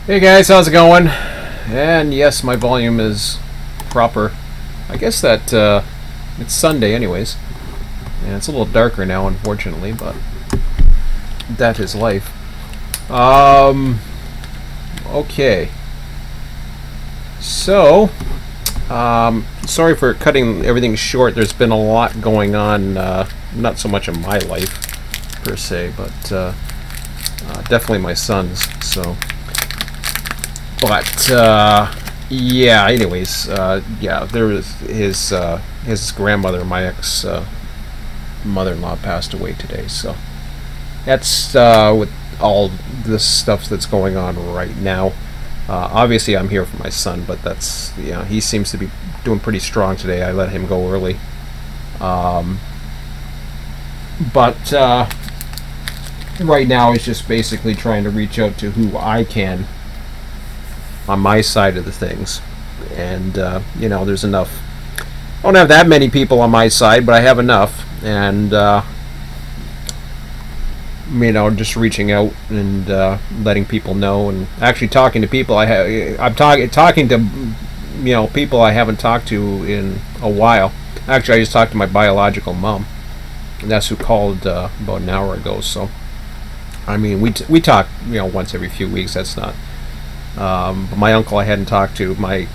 Hey guys, how's it going? And yes, my volume is proper. I guess that it's Sunday anyways. And it's a little darker now, unfortunately, but that is life. Okay. So, sorry for cutting everything short. There's been a lot going on, not so much in my life, per se, but definitely my son's, so... But yeah. Anyways, yeah. There was his grandmother, my ex mother-in-law, passed away today. So that's with all this stuff that's going on right now. Obviously, I'm here for my son, but that's he seems to be doing pretty strong today. I let him go early, but right now he's just basically trying to reach out to who I can on my side of the things, and you know, there's enough. I don't have that many people on my side, but I have enough, and you know, just reaching out and letting people know, and actually talking to people. I'm talking to people I haven't talked to in a while. Actually, I just talked to my biological mom, and that's who called about an hour ago. So I mean, we talk once every few weeks. That's not. But my uncle I hadn't talked to, my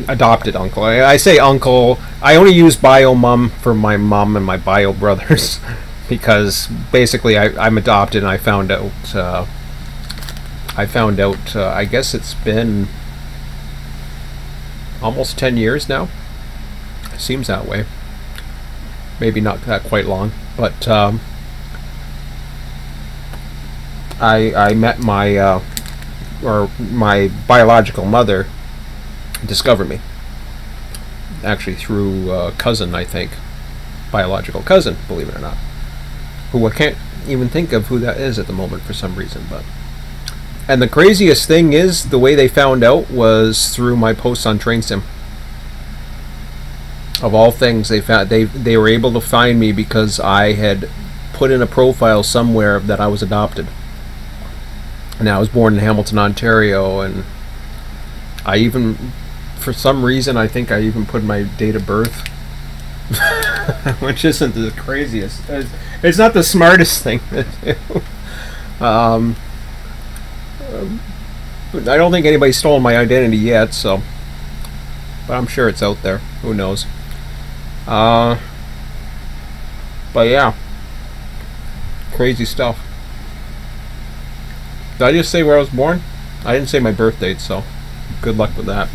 adopted uncle. I say uncle, I only use bio mom for my mom and my bio brothers because basically I'm adopted, and I found out I guess it's been almost 10 years now. It seems that way. Maybe not that quite long, but I met my my biological mother discovered me, actually through a cousin, I think, biological cousin, believe it or not, who I can't even think of who that is at the moment for some reason. But and the craziest thing is, the way they found out was through my posts on TrainSim. Of all things, they were able to find me because I had put in a profile somewhere that I was adopted. Now, I was born in Hamilton, Ontario, and I even, for some reason, I think I even put my date of birth, which isn't the craziest. It's not the smartest thing to do. But I don't think anybody's stolen my identity yet, so, but I'm sure it's out there. Who knows? But yeah, crazy stuff. Did I just say where I was born? I didn't say my birth date, so good luck with that.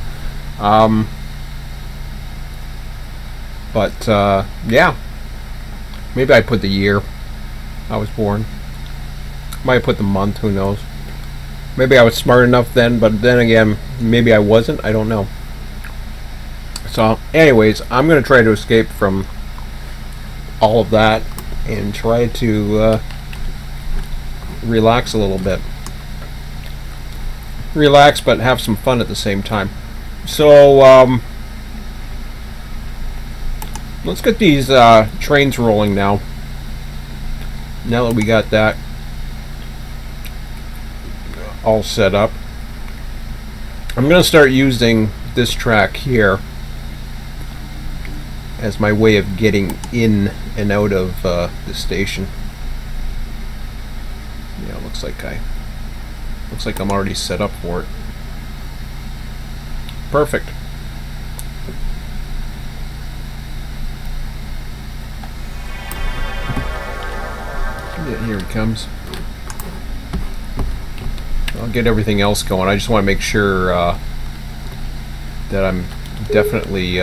But yeah, maybe I put the year I was born. Might have put the month, who knows. Maybe I was smart enough then, but then again, maybe I wasn't, I don't know. So anyways, I'm going to try to escape from all of that and try to relax a little bit. Relax, but have some fun at the same time. So let's get these trains rolling now. Now that we got that all set up, I'm going to start using this track here as my way of getting in and out of the station. Yeah, looks like I'm already set up for it. Perfect. Yeah, here it comes. I'll get everything else going. I just want to make sure that I'm definitely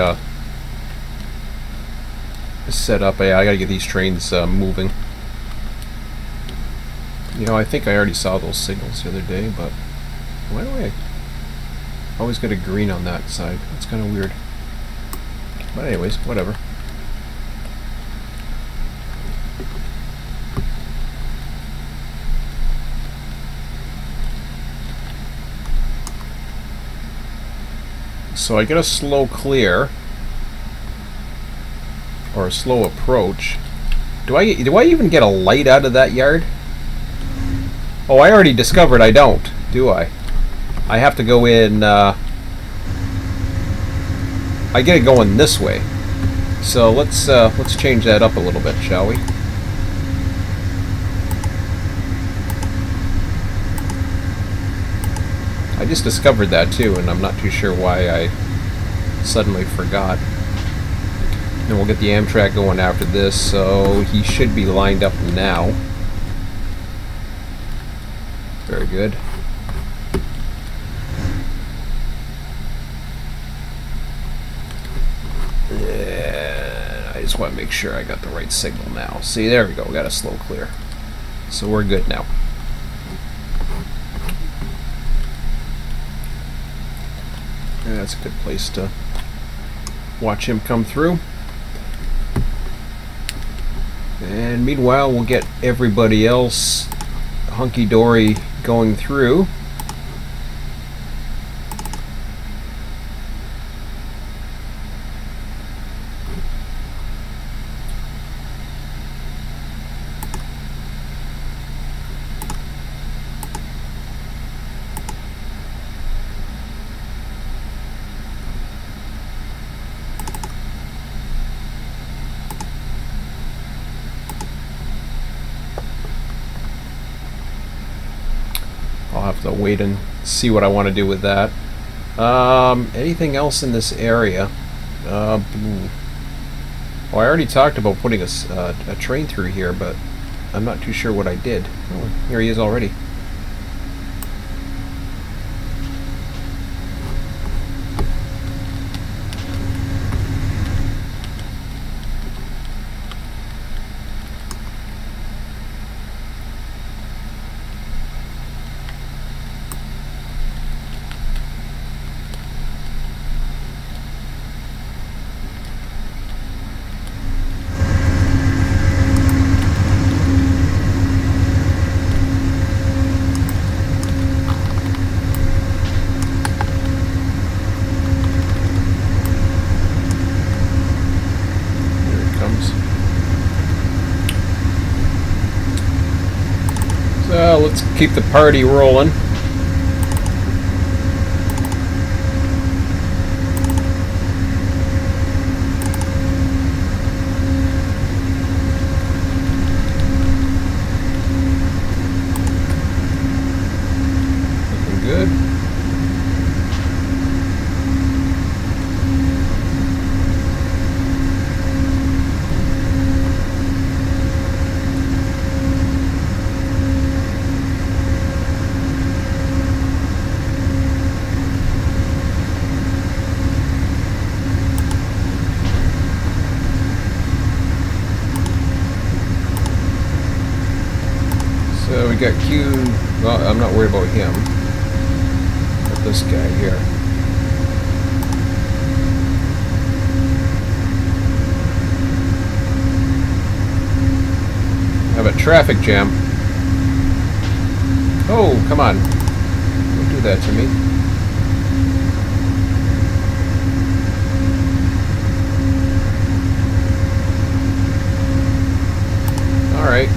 set up. I gotta get these trains moving. I think I already saw those signals the other day, but why do I always get a green on that side? That's kind of weird. But anyways, whatever. So I get a slow clear or a slow approach. Do I even get a light out of that yard? Oh, I already discovered I don't, do I? I have to go in. I get it going this way. So let's change that up a little bit, shall we? I just discovered that too, and I'm not too sure why I suddenly forgot. And we'll get the Amtrak going after this, so he should be lined up now. Very good. Yeah, I just want to make sure I got the right signal now. See, there we go. We got a slow clear. So we're good now. Yeah, that's a good place to watch him come through. And meanwhile, we'll get everybody else hunky-dory going through. I'll have to wait and see what I want to do with that. Anything else in this area? Well, I already talked about putting a train through here, but I'm not too sure what I did. Oh, here he is already. So let's keep the party rolling. Looking good. So we got Q. Well, I'm not worried about him. But this guy here. I have a traffic jam. Oh, come on. Don't do that to me. Alright.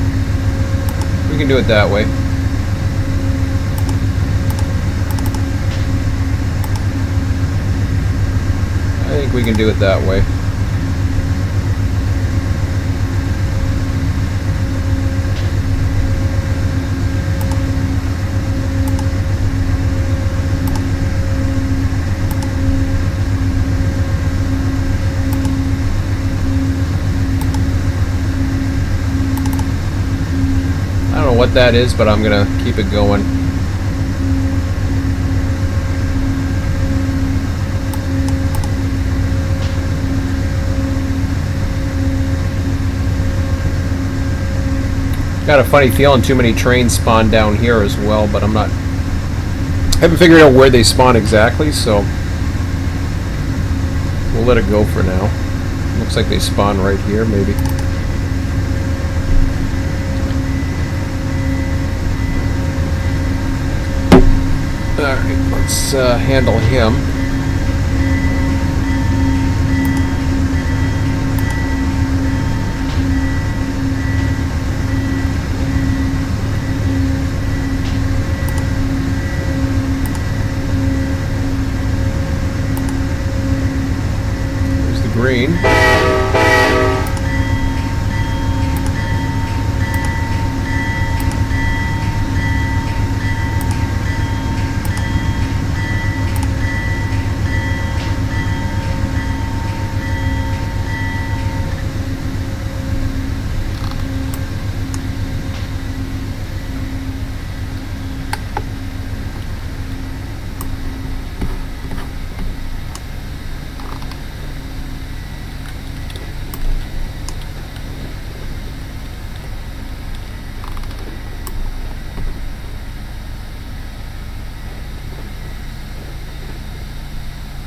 We can do it that way. I think we can do it that way. I don't know what that is, but I'm gonna keep it going. Got a funny feeling too many trains spawn down here as well, but I haven't figured out where they spawn exactly, so we'll let it go for now. Looks like they spawn right here, maybe. Alright, let's handle him.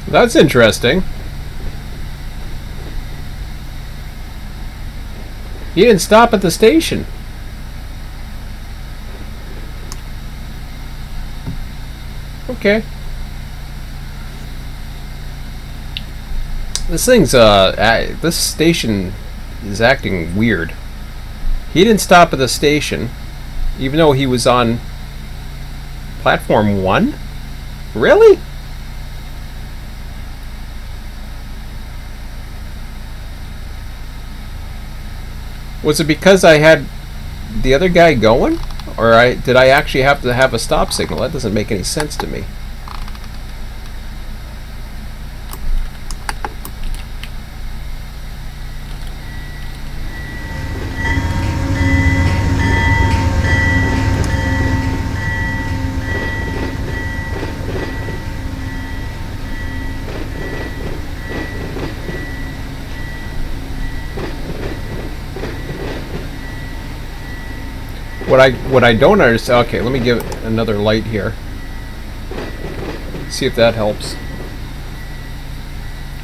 That's interesting. He didn't stop at the station. Okay. This thing's this station is acting weird. He didn't stop at the station, even though he was on platform 1? Really? Was it because I had the other guy going? Or did I actually have to have a stop signal? That doesn't make any sense to me. What I don't understand. Okay, let me give another light here. See if that helps.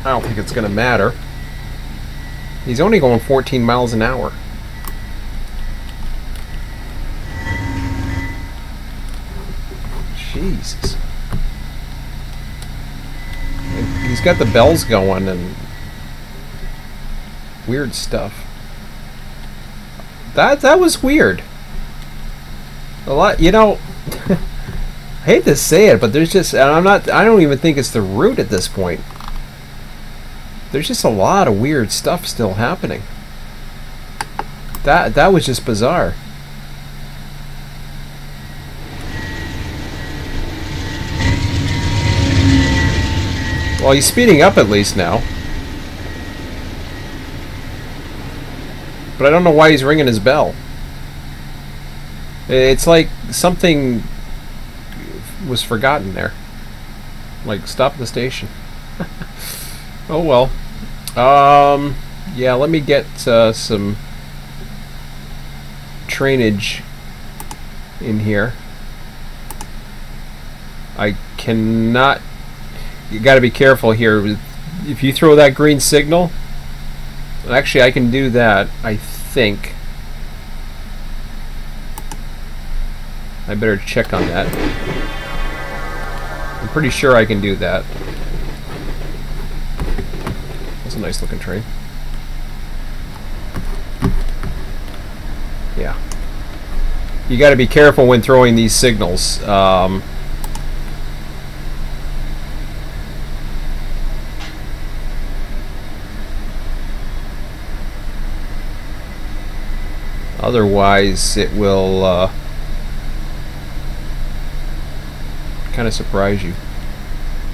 I don't think it's gonna matter. He's only going 14 miles an hour. Jesus. And he's got the bells going and weird stuff. That was weird. A lot, you know. I hate to say it, but there's just, and I don't even think it's the route at this point. There's just a lot of weird stuff still happening. That was just bizarre. Well, he's speeding up at least now. But I don't know why he's ringing his bell. It's like something was forgotten there. Like, stop at the station. Oh well. Yeah, let me get some trainage in here. I cannot... You gotta be careful here. If you throw that green signal... Actually, I can do that, I think. I better check on that. I'm pretty sure I can do that. That's a nice looking train. Yeah. You got to be careful when throwing these signals. Otherwise, it will kind of surprise you,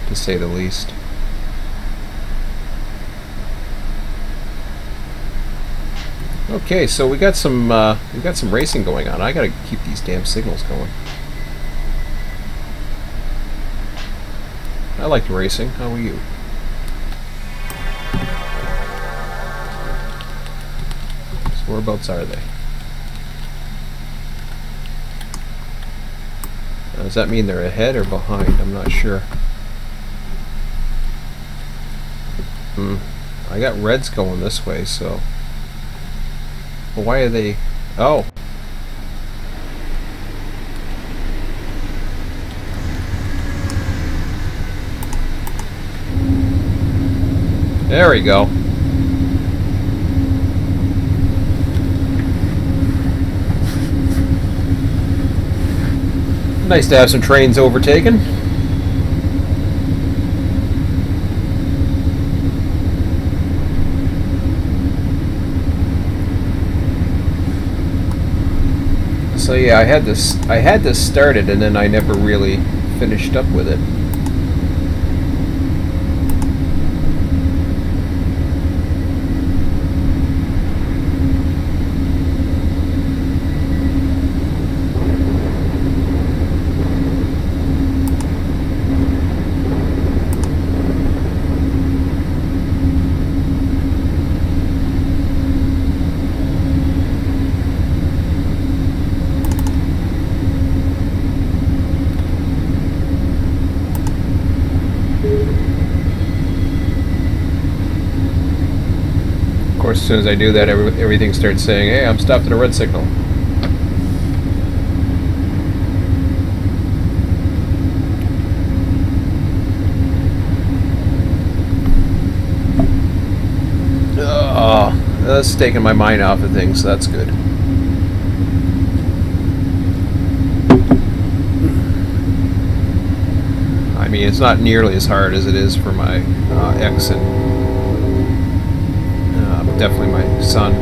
to say the least. Okay, so we got some racing going on. I gotta keep these damn signals going. I like racing. How are you? So whereabouts are they? Does that mean they're ahead or behind? I'm not sure. I got reds going this way, so... Well, why are they... Oh! There we go. Nice to have some trains overtaken. So yeah, I had this started and then I never really finished up with it. soon as I do that, everything starts saying, "Hey, I'm stopped at a red signal." That's taking my mind off of things, so that's good. I mean, it's not nearly as hard as it is for my ex and definitely my son.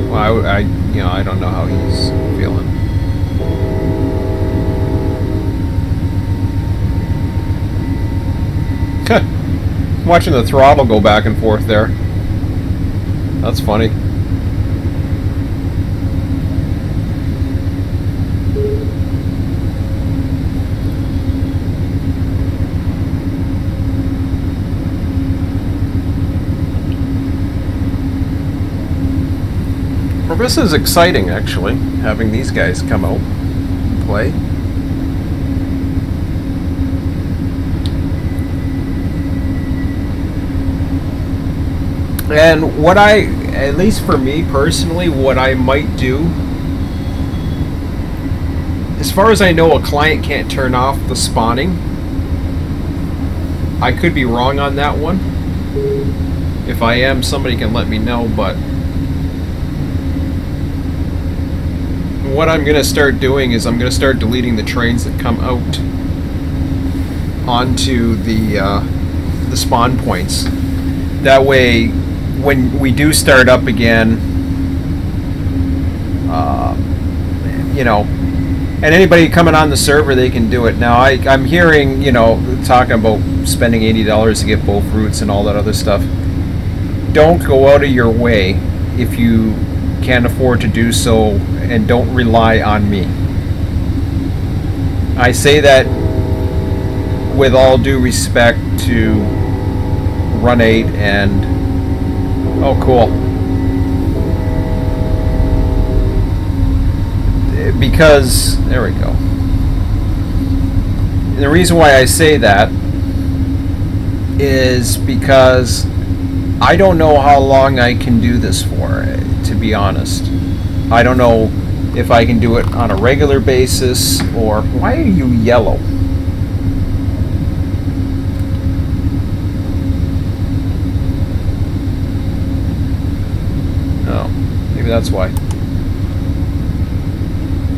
Well, I don't know how he's feeling. Watching the throttle go back and forth there. That's funny. Well, this is exciting, actually, having these guys come out and play. And what at least for me personally, what I might do, as far as I know, a client can't turn off the spawning. I could be wrong on that one. If I am, somebody can let me know, but what I'm going to start doing is I'm going to start deleting the trains that come out onto the spawn points. That way, when we do start up again, you know, and anybody coming on the server, they can do it. Now, I'm hearing, you know, talking about spending $80 to get both routes and all that other stuff. Don't go out of your way if you can't afford to do so, and don't rely on me. I say that with all due respect to Run8 and oh, cool. Because, there we go. And the reason why I say that is because I don't know how long I can do this for, to be honest. I don't know if I can do it on a regular basis, or... Why are you yellow? Maybe that's why.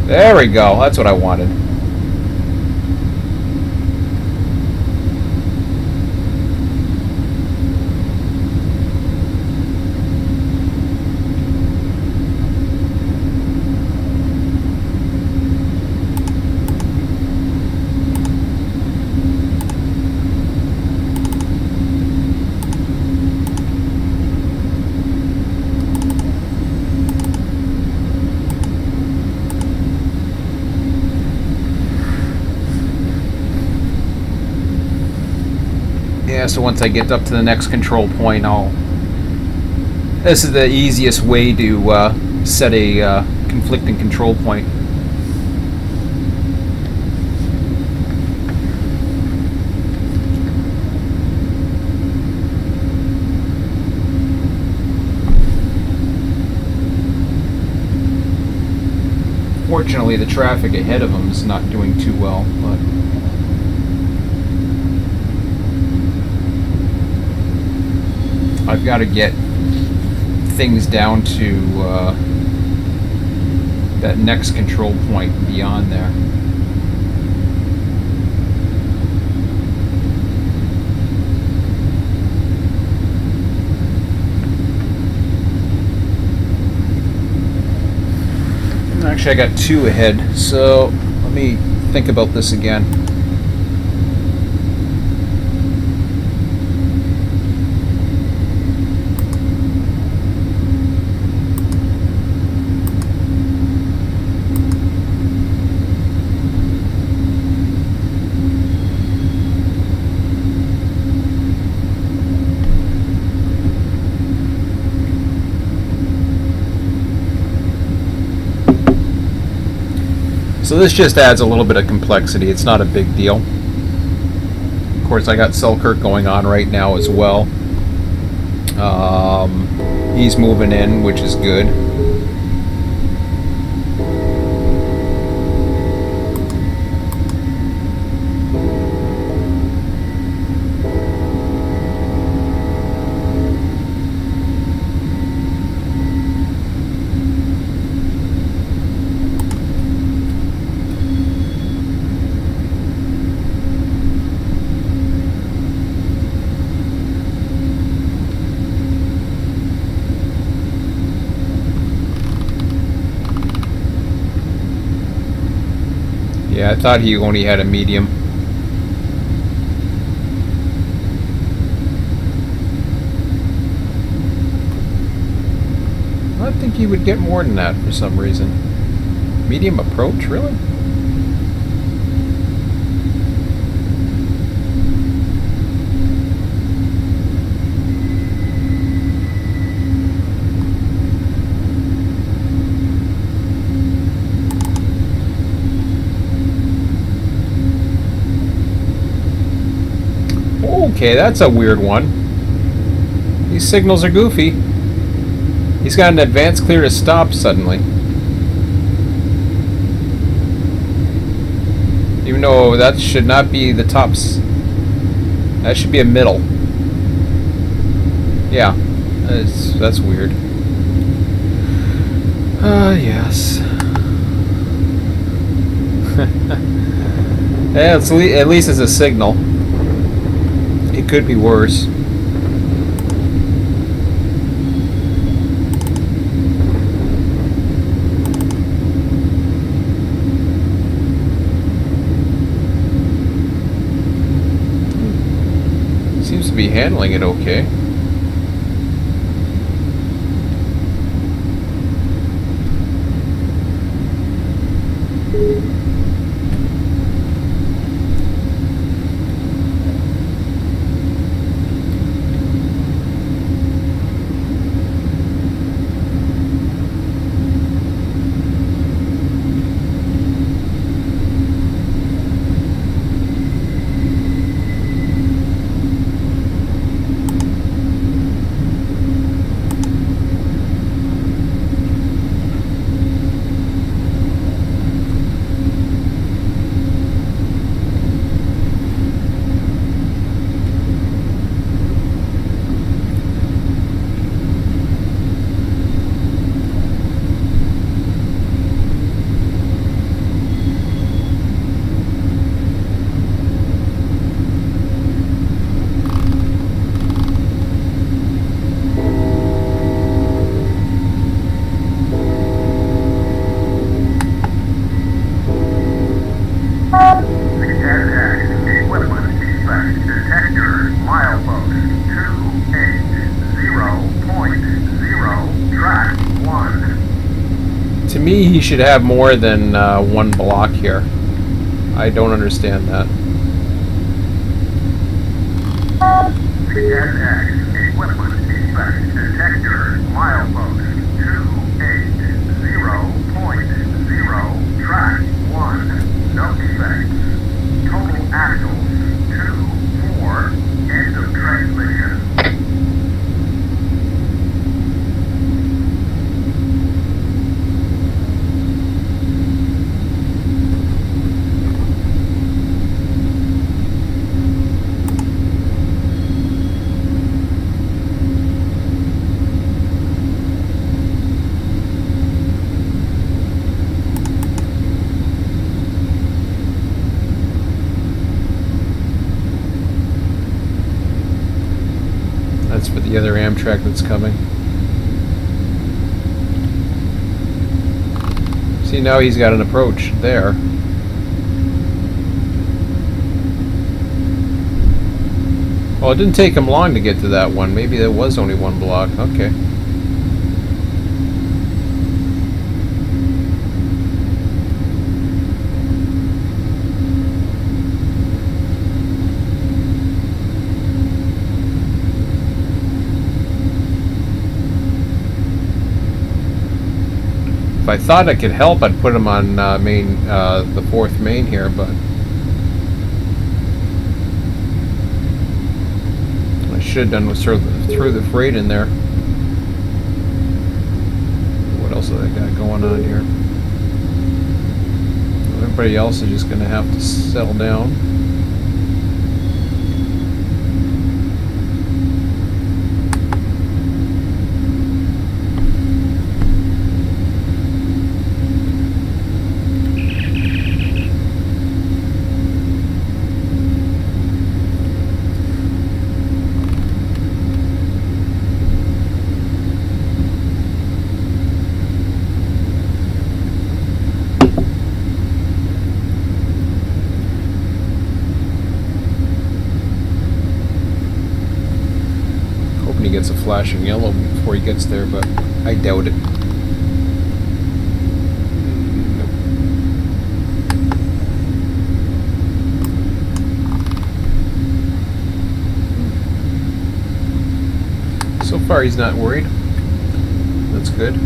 There we go. That's what I wanted. Yeah, so once I get up to the next control point, this is the easiest way to set a conflicting control point. Fortunately, the traffic ahead of them is not doing too well, but... I've got to get things down to that next control point beyond there. Actually, I got two ahead, so let me think about this again. So this just adds a little bit of complexity. It's not a big deal. Of course, I got Selkirk going on right now as well. He's moving in, which is good. Yeah, I thought he only had a medium. I think he would get more than that for some reason. Medium approach, really? Okay, that's a weird one. These signals are goofy. He's got an advance clear to stop suddenly. Even though that should not be the tops. That should be a middle. Yeah, that's weird. Yes. Yeah, at least it's a signal. It could be worse. Seems to be handling it okay. To me, he should have more than one block here. I don't understand that. TSX equipment effect detector milepost 280.0 track 1 no defects total axles 2-4 end of transmission. For the other Amtrak that's coming. See, now he's got an approach there. Well, it didn't take him long to get to that one. Maybe there was only one block. Okay. If I thought I could help, I'd put him on the fourth main here, but what I should have done was throw the freight in there. else that I got going on here. Everybody else is just going to have to settle down. He gets a flashing yellow before he gets there, but I doubt it. So far he's not worried. That's good.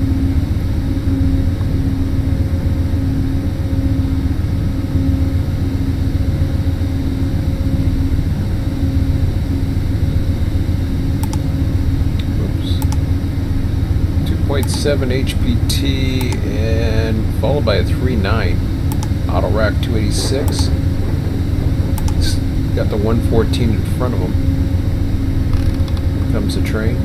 .7 HPT and followed by a 3.9 auto rack 286. It's got the 114 in front of him. Here comes the train.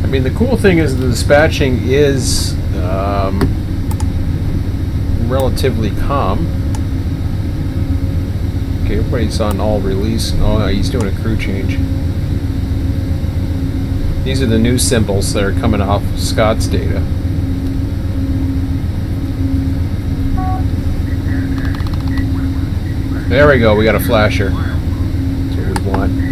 I mean, the cool thing is the dispatching is relatively calm. Okay, everybody's on all release. Oh, no, he's doing a crew change. These are the new symbols that are coming off Scott's data. There we go, we got a flasher. That's what we want.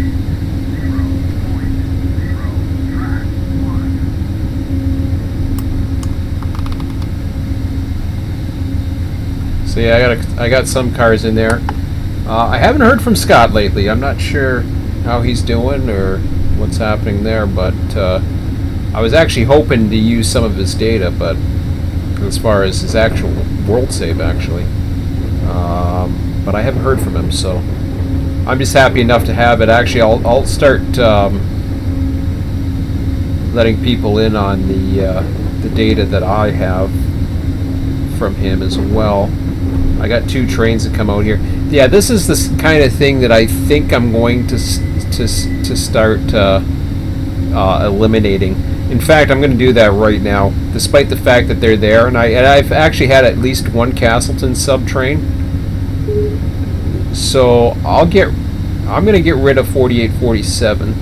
So yeah, I got some cars in there. I haven't heard from Scott lately. I'm not sure how he's doing or what's happening there, but I was actually hoping to use some of his data, but as far as his actual world save, actually. But I haven't heard from him, so I'm just happy enough to have it. Actually, I'll start letting people in on the data that I have from him as well. I got 2 trains that come out here. Yeah, this is the kind of thing that I think I'm going to start eliminating. In fact, I'm going to do that right now, despite the fact that they're there. And I've actually had at least 1 Castleton sub train. So I'm going to get rid of 4847.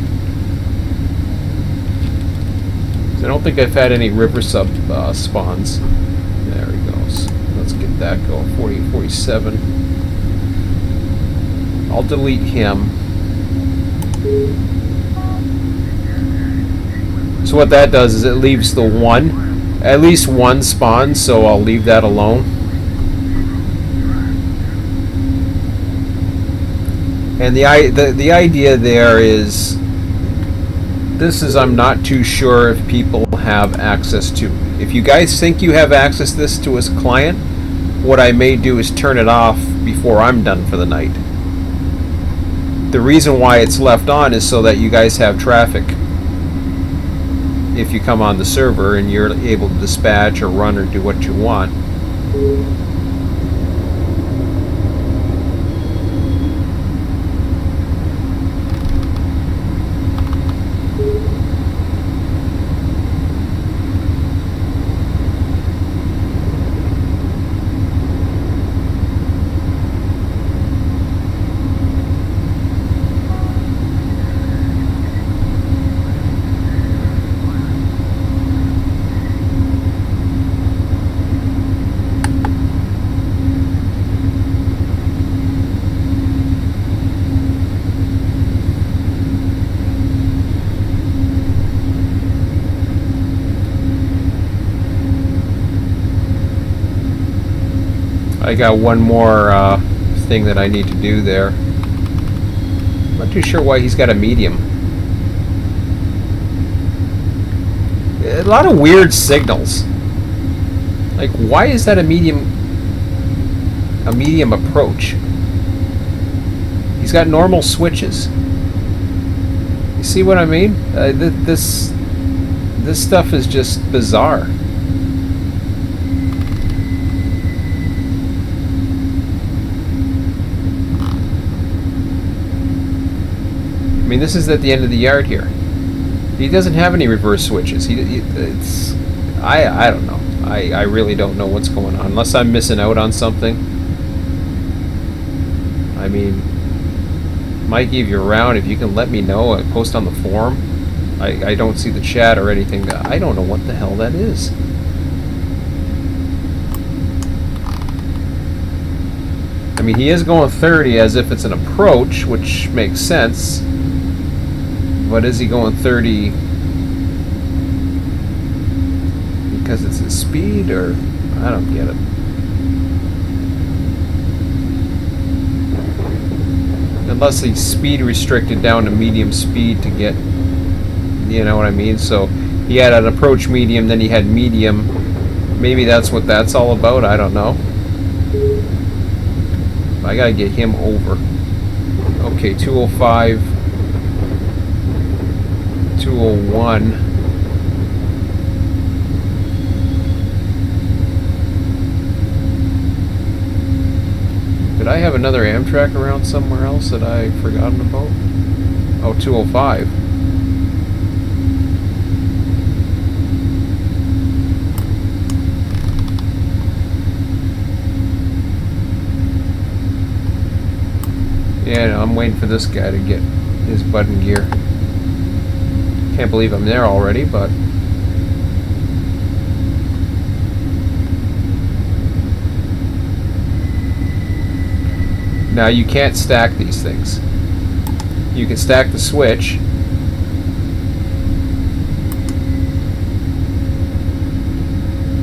I don't think I've had any river sub spawns. There he goes. Let's get that going. 4847. I'll delete him. So what that does is it leaves the at least one spawn, so I'll leave that alone. And the idea there is, I'm not too sure if people have access to. If you guys think you have access to this to a client, what I may do is turn it off before I'm done for the night. The reason why it's left on is so that you guys have traffic if you come on the server and you're able to dispatch or run or do what you want. I got one more thing that I need to do there. I'm not too sure why he's got a medium. A lot of weird signals. Like, why is that a medium approach? He's got normal switches. You see what I mean? This stuff is just bizarre. I mean, this is at the end of the yard here. He doesn't have any reverse switches. I don't know. I really don't know what's going on, unless I'm missing out on something. I mean, Mikey, if you're around, if you can let me know, post on the forum. I don't see the chat or anything. I don't know what the hell that is. I mean, he is going 30 as if it's an approach, which makes sense. But is he going 30 because it's his speed, or I don't get it. Unless he's speed restricted down to medium speed to get, you know what I mean? So he had an approach medium, then he had medium. Maybe that's what that's all about. I don't know. I gotta get him over. Okay, 205. 201. Did I have another Amtrak around somewhere else that I've forgotten about? Oh, 205. Yeah, no, I'm waiting for this guy to get his butt in gear. Can't believe I'm there already, but now you can't stack these things. You can stack the switch,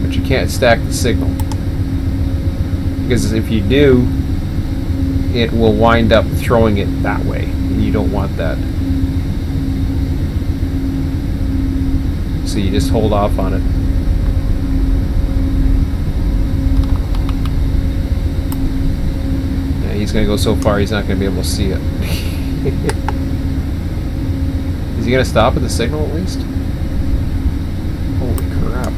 but you can't stack the signal, because if you do, it will wind up throwing it that way, and you don't want that. So you just hold off on it. Yeah, he's going to go so far he's not going to be able to see it. Is he going to stop at the signal at least? Holy crap.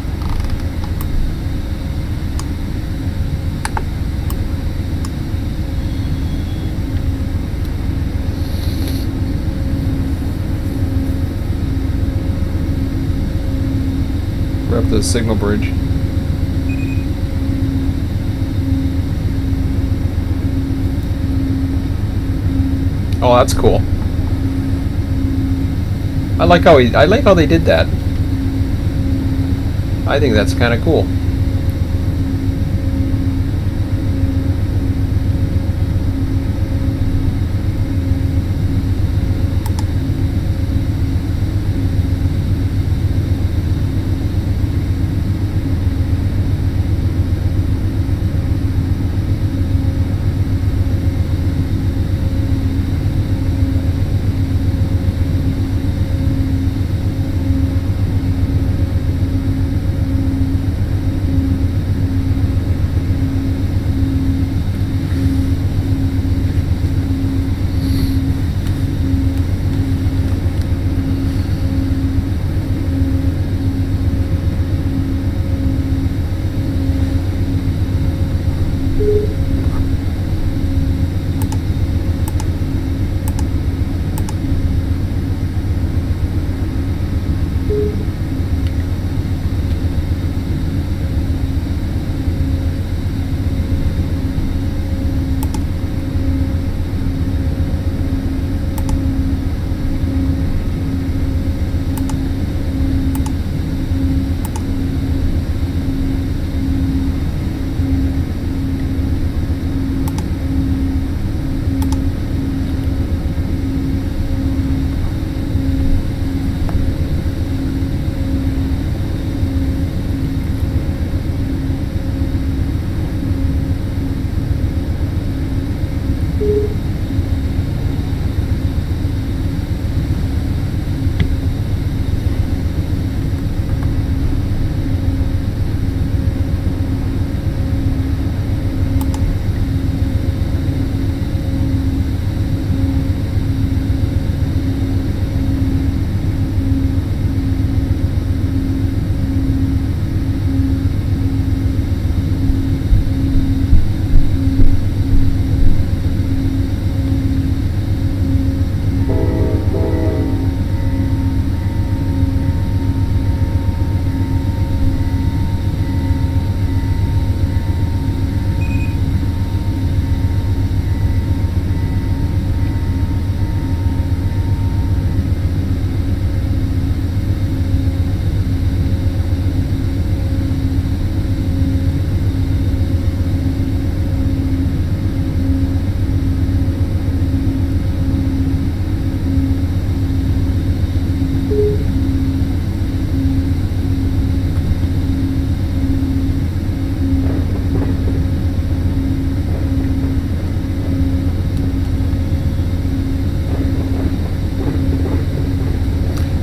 We're up to the signal bridge. Oh, that's cool. I like how they did that. I think that's kind of cool.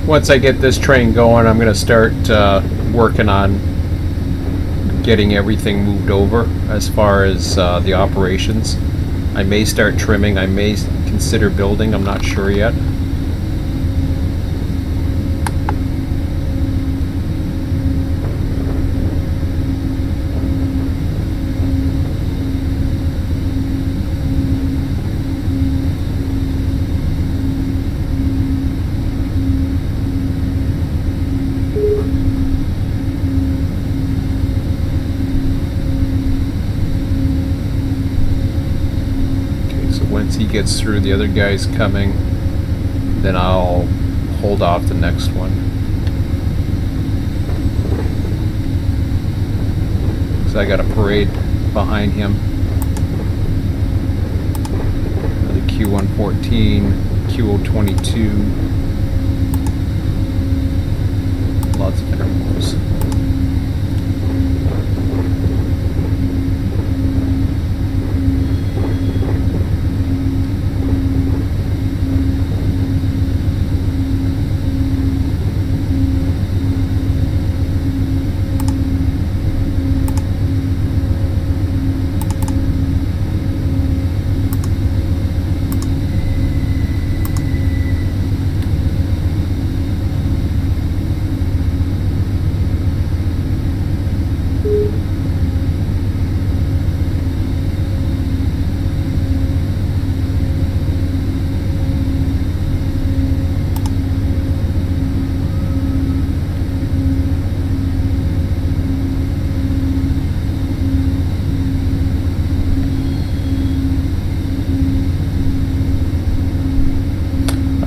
once I get this train going, I'm going to start working on getting everything moved over as far as the operations. I may start trimming, I may consider building, I'm not sure yet. He gets through, the other guy's coming, then I'll hold off the next one. Because I got a parade behind him. The Q114, Q022, lots of intervals.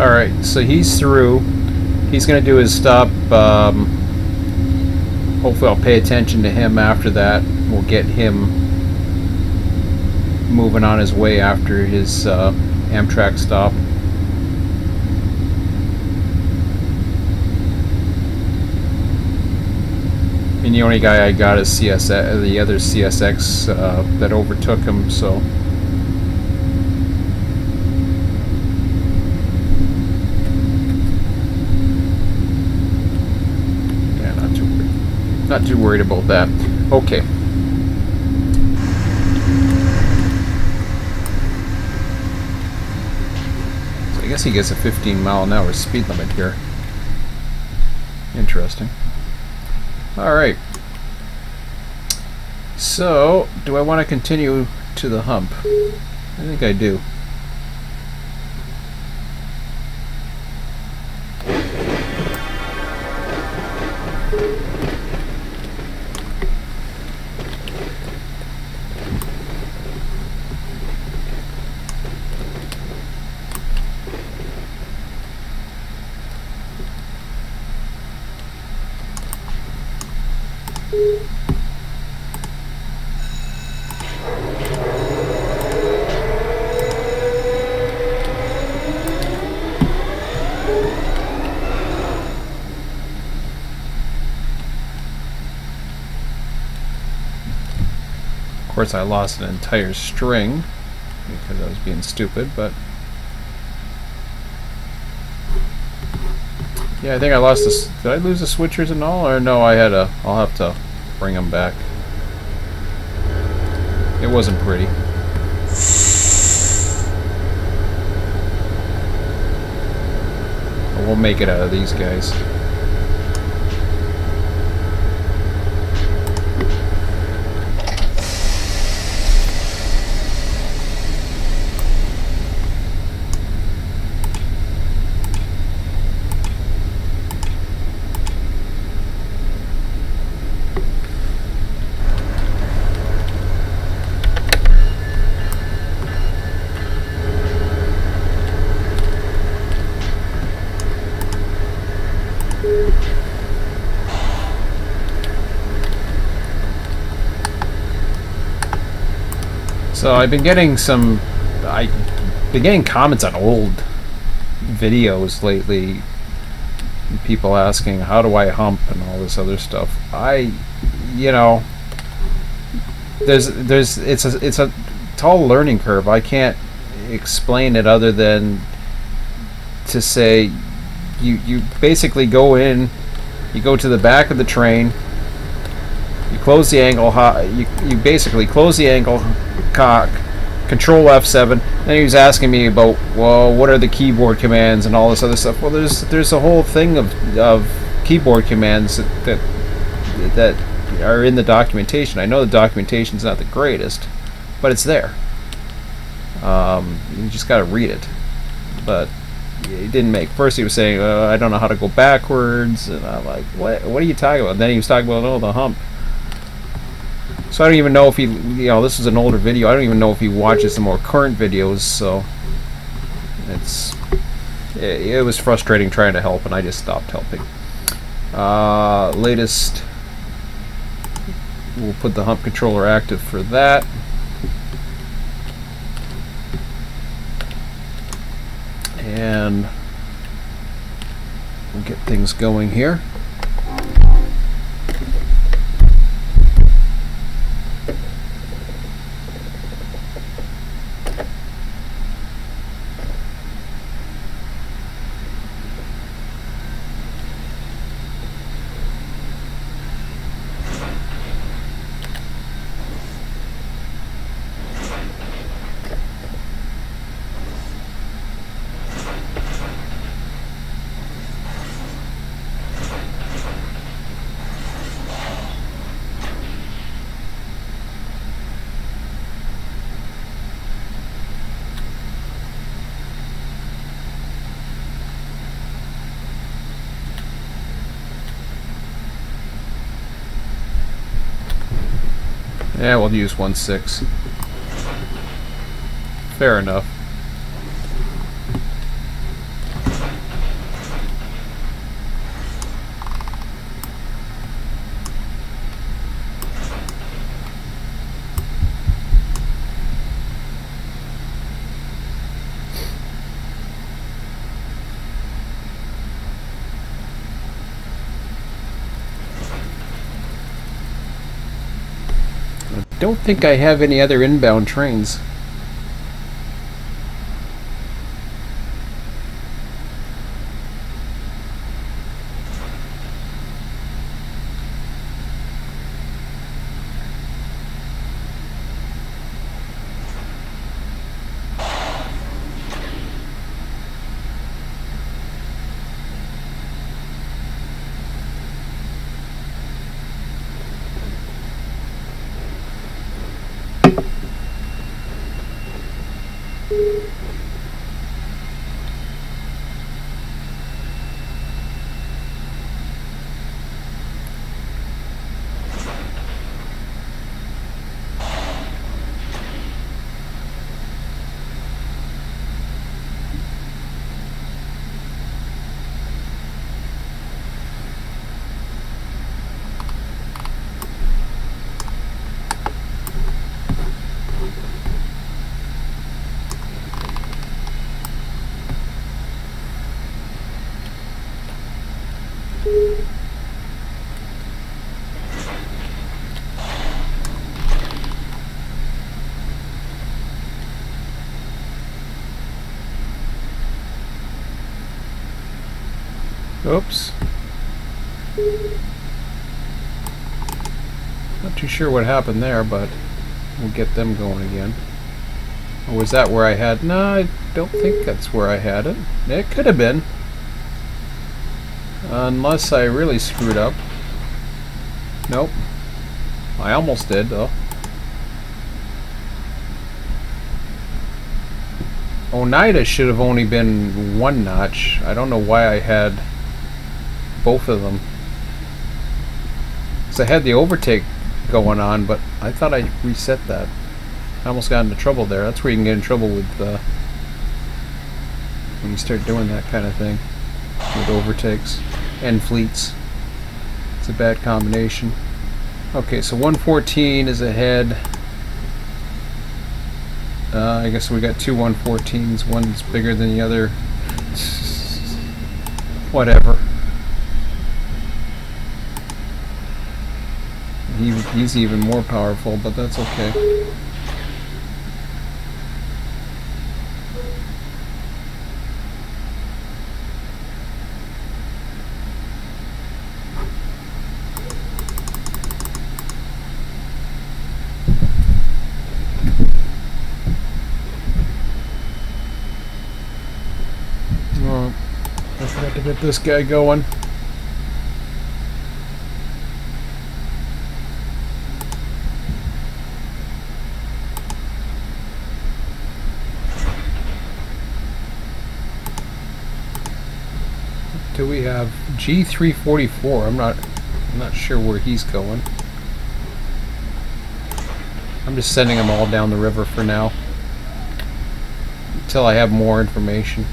Alright, so he's through. He's going to do his stop. Hopefully I'll pay attention to him after that. We'll get him moving on his way after his Amtrak stop. And the only guy I got is CSX, the other CSX that overtook him, so... Not too worried about that. Okay. So I guess he gets a 15-mile-an-hour speed limit here. Interesting. Alright. So, do I want to continue to the hump? I think I do. Of course, I lost an entire string because I was being stupid, but yeah, I think I lost this. Did I lose the switchers and all, or no? I had a. I'll have to bring them back. It wasn't pretty. But we'll make it out of these guys. So I've been getting comments on old videos lately. People asking, how do I hump and all this other stuff. You know, it's a tall learning curve. I can't explain it other than to say you basically go in, you go to the back of the train, you close the angle, you basically close the angle cock, control F7. Then he was asking me about, well, what are the keyboard commands and all this other stuff. Well, there's a whole thing of keyboard commands that are in the documentation. I know the documentation's not the greatest, but it's there. You just got to read it. But he didn't make. First he was saying, I don't know how to go backwards, and I'm like, what are you talking about? And then he was talking about, oh, the hump. So I don't even know if he, this was an older video. I don't even know if he watches the more current videos. So it was frustrating trying to help, and I just stopped helping. Latest, we'll put the hump controller active for that. And we'll get things going here. Yeah, we'll use 1/6. Fair enough. I don't think I have any other inbound trains. Oops. Not too sure what happened there, but we'll get them going again. Or was that where I had... No, I don't think that's where I had it. It could have been. Unless I really screwed up. Nope. I almost did, though. Oneida should have only been one notch. I don't know why I had both of them. Because I had the overtake going on, but I thought I reset that. I almost got into trouble there. That's where you can get in trouble with when you start doing that kind of thing with overtakes and fleets. It's a bad combination. Okay, so 114 is ahead. I guess we got two 114s. One's bigger than the other. Whatever. He's even more powerful, but that's okay. Got to get this guy going. Do we have G344? I'm not sure where he's going. I'm just sending them all down the river for now until I have more information.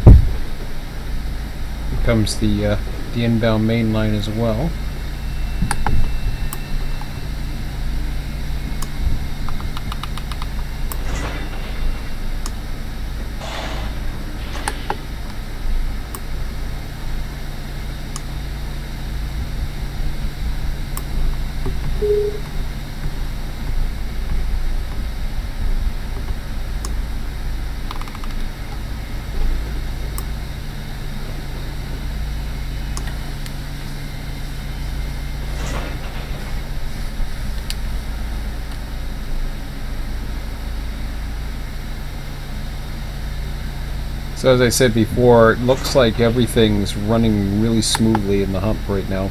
Here comes the inbound main line as well. So as I said before, it looks like everything's running really smoothly in the hump right now.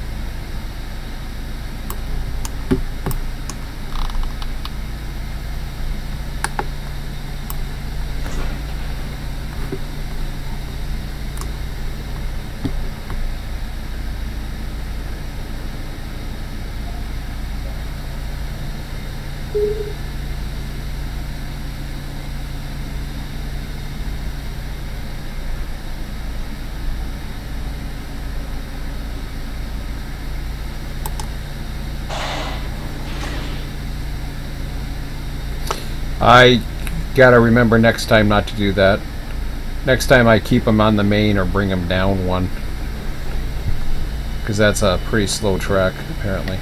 I gotta remember next time not to do that. Next time I keep them on the main or bring them down one. Because that's a pretty slow track, apparently.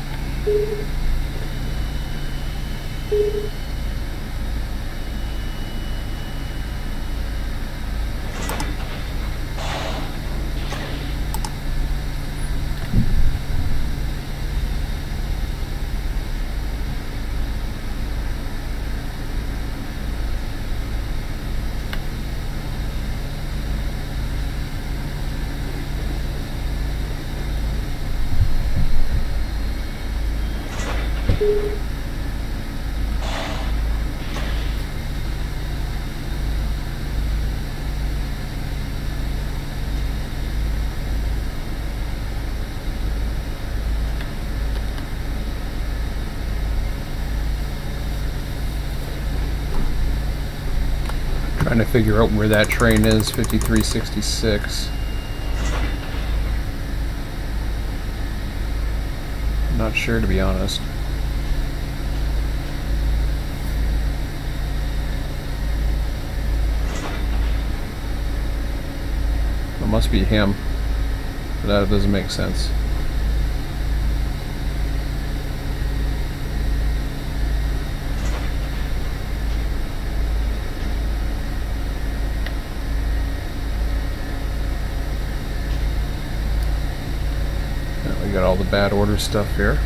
Trying to figure out where that train is, 5366. Not sure, to be honest. It must be him, but that doesn't make sense. We got all the bad order stuff here.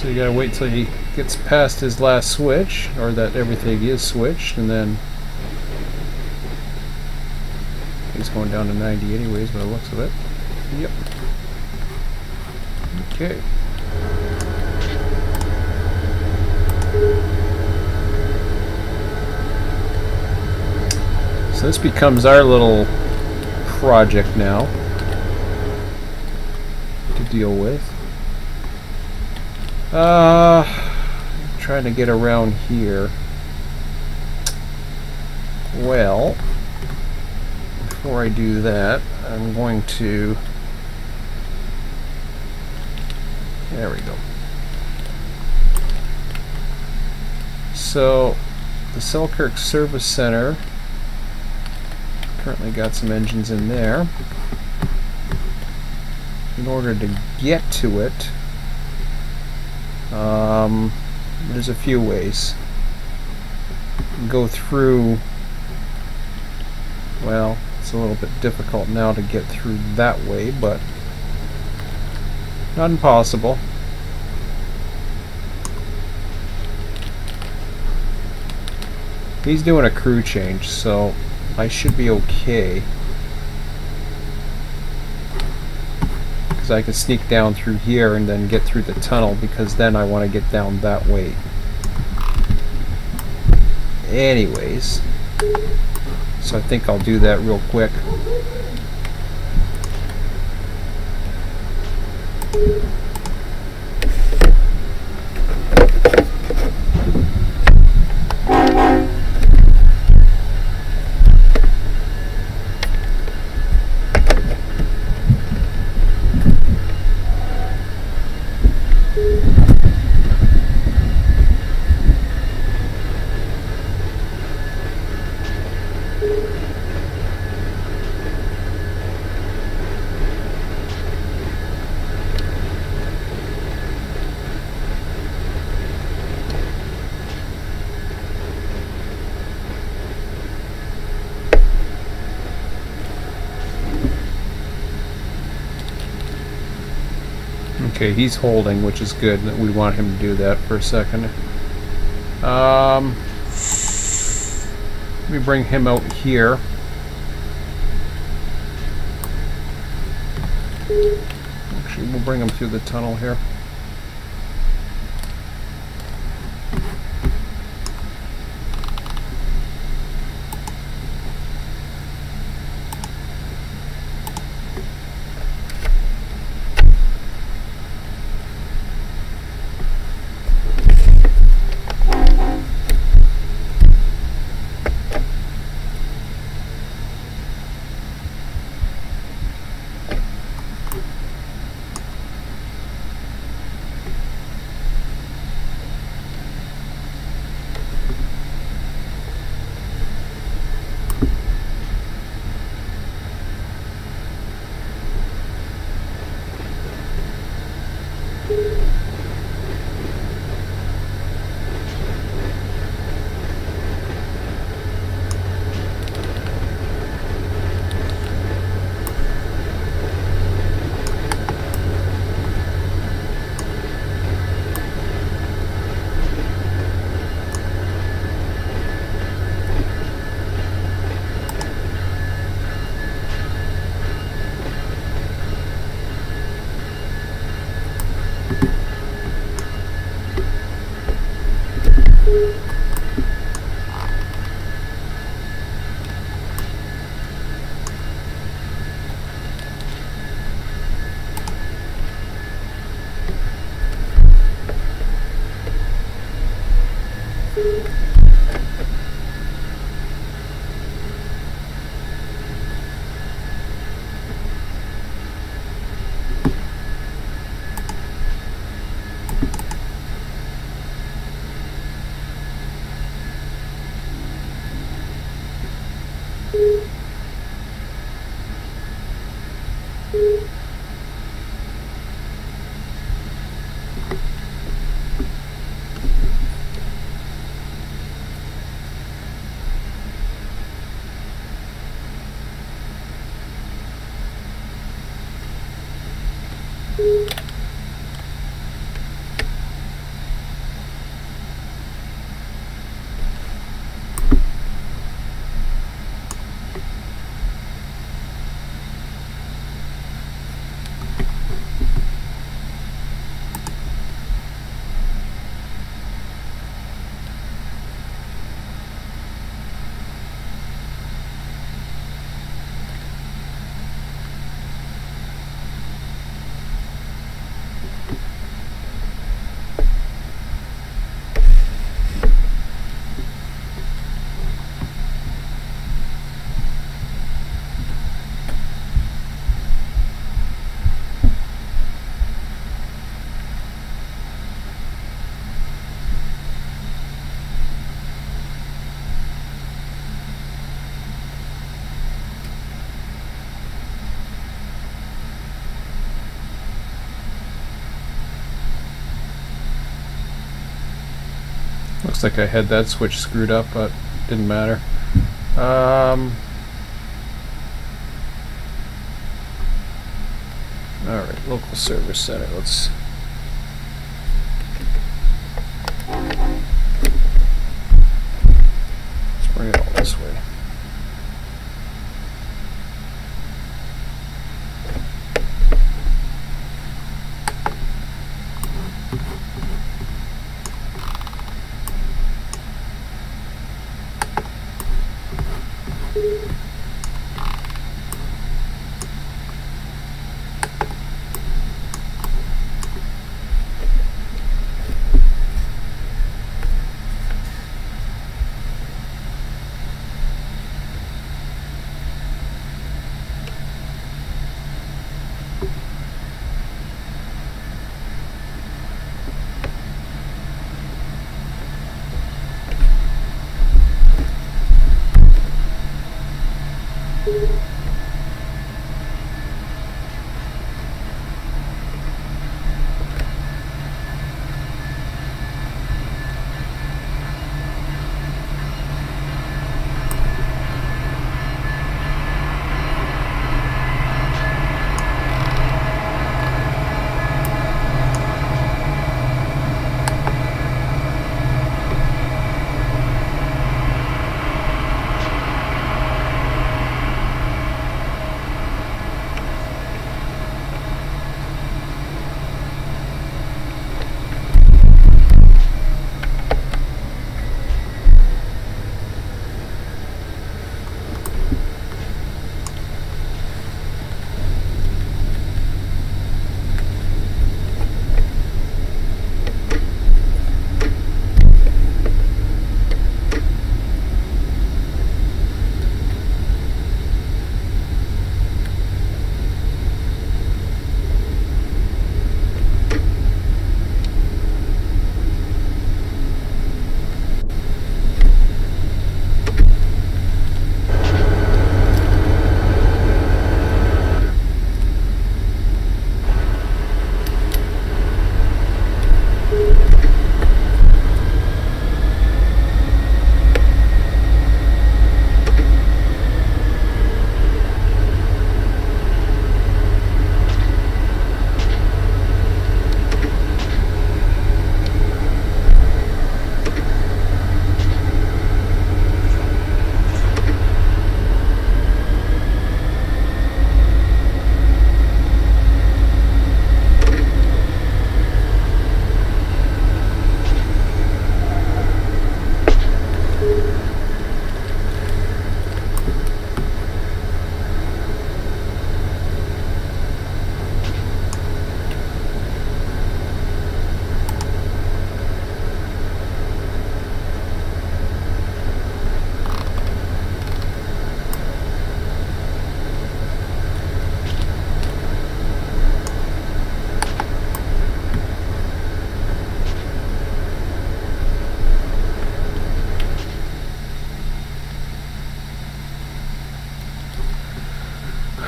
So you gotta wait till he gets past his last switch, or that everything is switched, and then he's going down to 90 anyways by the looks of it. Yep. Okay. So this becomes our little project now to deal with. Trying to get around here. Well, before I do that, I'm going to... There we go. So, the Selkirk Service Center currently got some engines in there. In order to get to it, there's a few ways. Go through, well, it's a little bit difficult now to get through that way, but not impossible. He's doing a crew change, so I should be okay. Because I can sneak down through here and then get through the tunnel, because then I want to get down that way. Anyways, so I think I'll do that real quick. Okay, he's holding, which is good. We want him to do that for a second. Let me bring him out here. Actually, we'll bring him through the tunnel here. Looks like I had that switch screwed up, but didn't matter. Alright, local service center. Let's bring it all this way.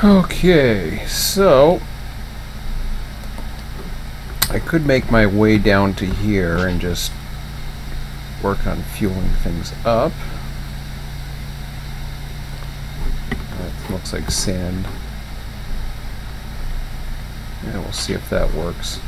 Okay, so I could make my way down to here and just work on fueling things up. That looks like sand. Yeah, we'll see if that works.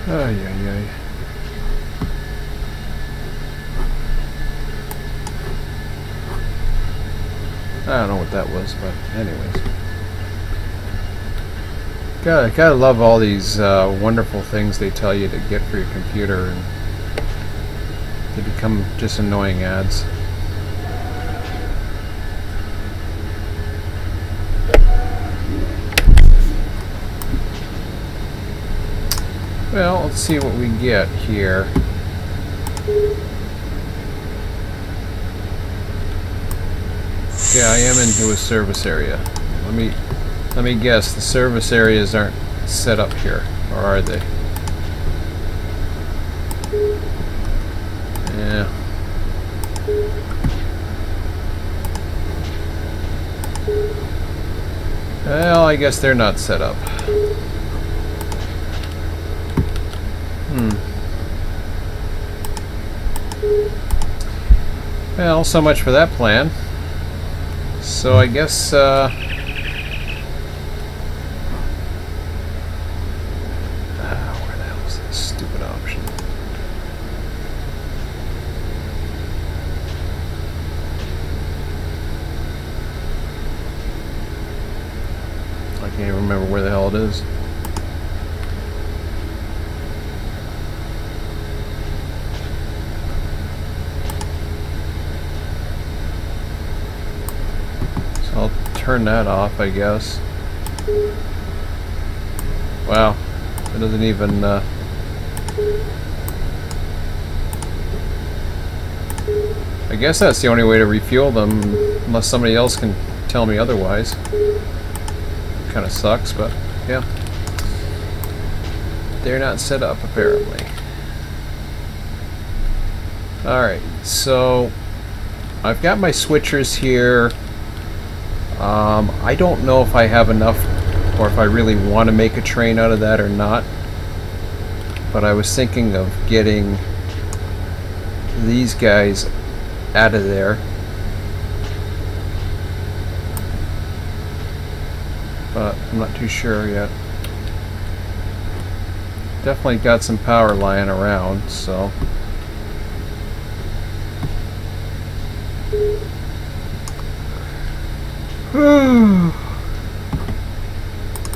Ay, ay, ay. I don't know what that was, but anyways. Gotta love all these wonderful things they tell you to get for your computer, and they become just annoying ads. Well, let's see what we get here. Yeah, I am into a service area. Let me guess, the service areas aren't set up here, or are they? Yeah. Well, I guess they're not set up. Well, so much for that plan. So I guess, where the hell is this stupid option? I can't even remember where the hell it is. turn that off, I guess. Wow, it doesn't even I guess that's the only way to refuel them, unless somebody else can tell me otherwise. Kind of sucks, but yeah. They're not set up, apparently. Alright, so I've got my switchers here. I don't know if I have enough, or if I really want to make a train out of that or not. But I was thinking of getting these guys out of there. But I'm not too sure yet. Definitely got some power lying around, so.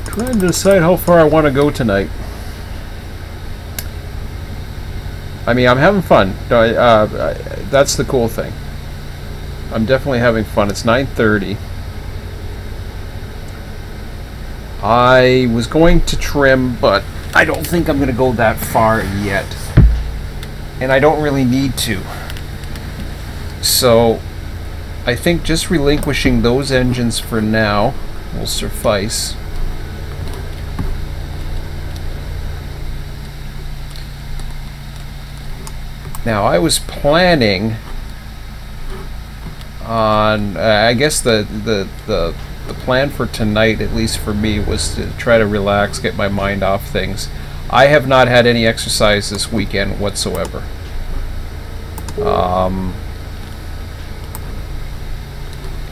Trying to decide how far I want to go tonight. I mean, I'm having fun. That's the cool thing. I'm definitely having fun. It's 9:30. I was going to trim, but I don't think I'm going to go that far yet. And I don't really need to. So, I think just relinquishing those engines for now will suffice. Now, I was planning on, I guess the plan for tonight, at least for me, was to try to relax, get my mind off things. I have not had any exercise this weekend whatsoever.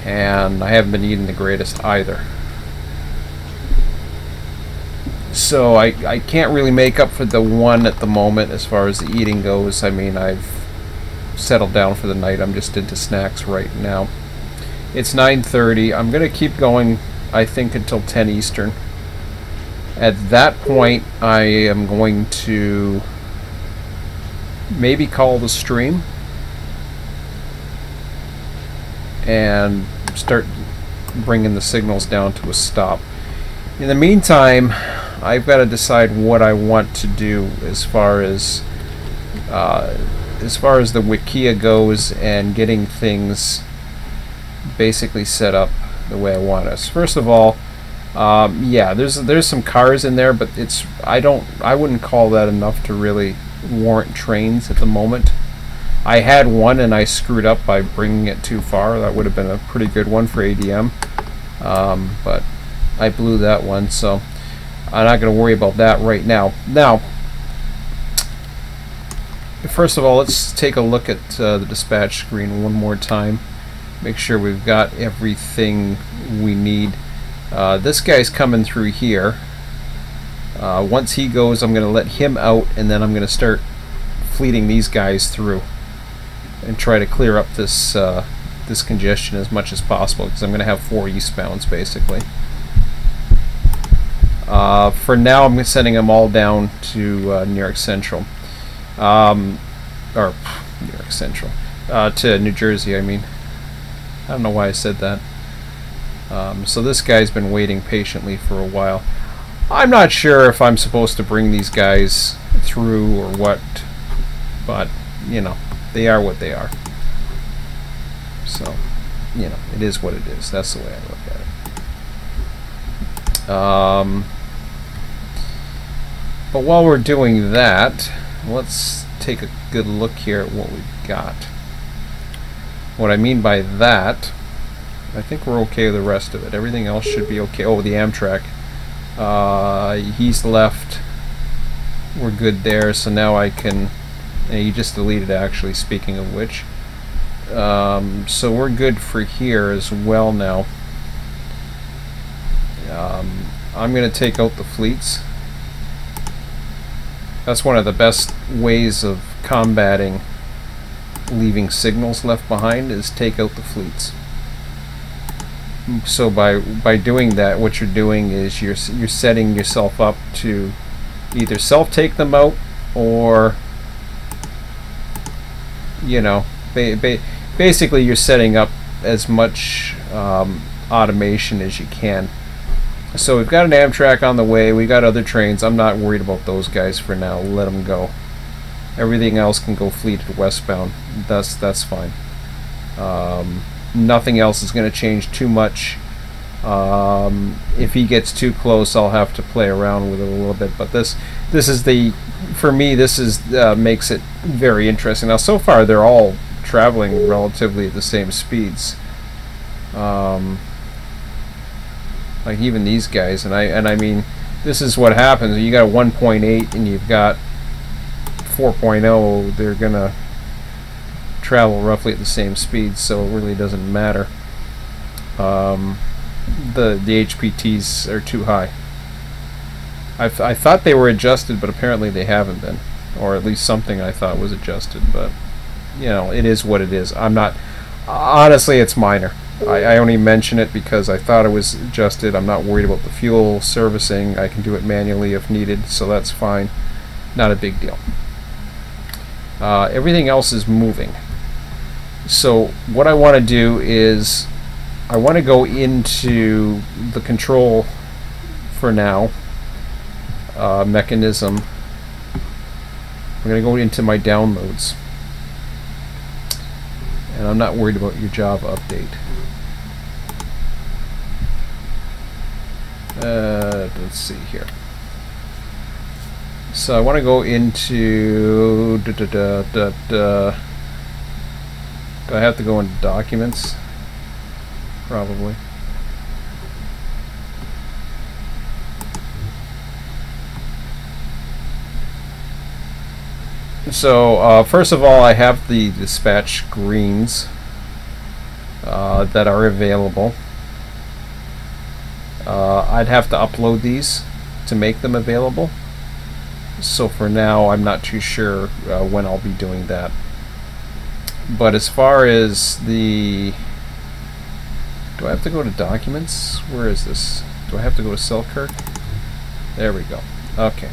And I haven't been eating the greatest either. So I can't really make up for the one at the moment as far as the eating goes. I mean, I've settled down for the night. I'm just into snacks right now. It's 9:30. I'm going to keep going, I think, until 10 Eastern. At that point, I am going to maybe call the stream and start bringing the signals down to a stop. In the meantime, I've got to decide what I want to do as far as the Wikia goes and getting things basically set up the way I want us. First of all, yeah, there's some cars in there, but I wouldn't call that enough to really warrant trains at the moment. I had one and I screwed up by bringing it too far. That would have been a pretty good one for ADM, but I blew that one, so I'm not going to worry about that right now. Now, first of all, let's take a look at the dispatch screen one more time. Make sure we've got everything we need. This guy's coming through here. Once he goes, I'm going to let him out, and then I'm going to start fleeting these guys through and try to clear up this this congestion as much as possible, because I'm going to have 4 eastbounds basically. For now, I'm sending them all down to New York Central, or New York Central, to New Jersey. I mean, I don't know why I said that. So this guy's been waiting patiently for a while. I'm not sure if I'm supposed to bring these guys through or what, but you know, they are what they are. So, you know, it is what it is. That's the way I look at it. But while we're doing that, let's take a good look here at what we've got. What I mean by that, I think we're okay with the rest of it. Everything else should be okay. Oh, the Amtrak. He's left. We're good there, so now I can... he just deleted, actually, speaking of which. So we're good for here as well now. I'm going to take out the fleets. That's one of the best ways of combating leaving signals left behind, is take out the fleets. So by doing that, what you're doing is you're setting yourself up to either self-take them out, or, you know, basically you're setting up as much automation as you can. So we've got an Amtrak on the way. We got other trains. I'm not worried about those guys for now. Let them go. Everything else can go fleeted westbound. That's fine. Nothing else is going to change too much. If he gets too close, I'll have to play around with it a little bit. But this is the, for me, this is makes it very interesting. Now, so far they're all traveling relatively at the same speeds. Like even these guys, and I mean, this is what happens. You got a 1.8 and you've got 4.0. They're gonna travel roughly at the same speed, so it really doesn't matter. The HPTs are too high. I thought they were adjusted, but apparently they haven't been, or at least something I thought was adjusted. But you know, it is what it is. I'm not, honestly, it's minor. I only mention it because I thought it was adjusted. I'm not worried about the fuel servicing. I can do it manually if needed, so that's fine. Not a big deal. Everything else is moving. So what I want to do is I want to go into the control for now mechanism. I'm going to go into my downloads, and I'm not worried about your Java update. Let's see here. So I want to go into do I have to go into documents? Probably. So first of all, I have the dispatch screens that are available. I'd have to upload these to make them available. So for now, I'm not too sure when I'll be doing that. But as far as the... Do I have to go to documents? Where is this? Do I have to go to Selkirk? There we go. Okay.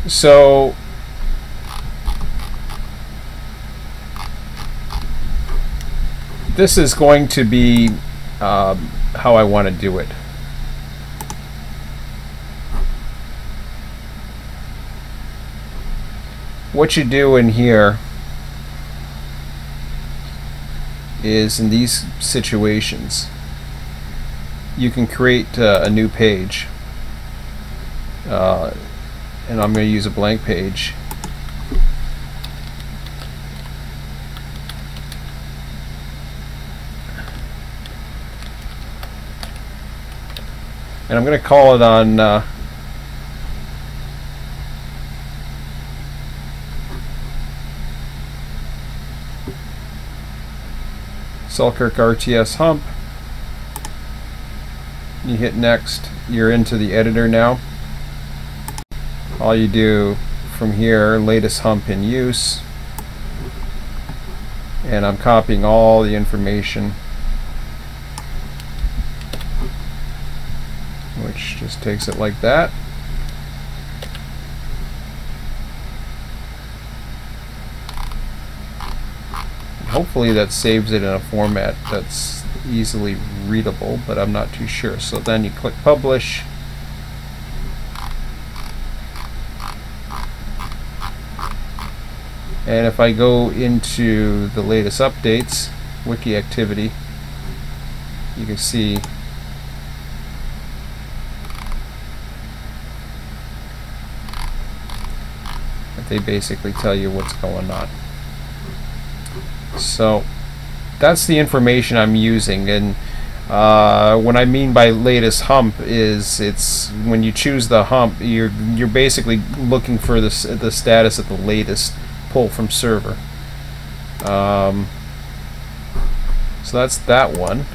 So this is going to be how I want to do it. What you do in here is, in these situations, you can create a new page. And I'm going to use a blank page. And I'm going to call it on Selkirk RTS hump. You hit next. You're into the editor now. All you do from here, latest hump in use, and I'm copying all the information, which just takes it like that. Hopefully that saves it in a format that's easily readable, but I'm not too sure. So then you click publish. And if I go into the latest updates, wiki activity, you can see that they basically tell you what's going on. So that's the information I'm using, and what I mean by latest hump is it's when you choose the hump, you're basically looking for the status of the latest pull from server. So that's that one.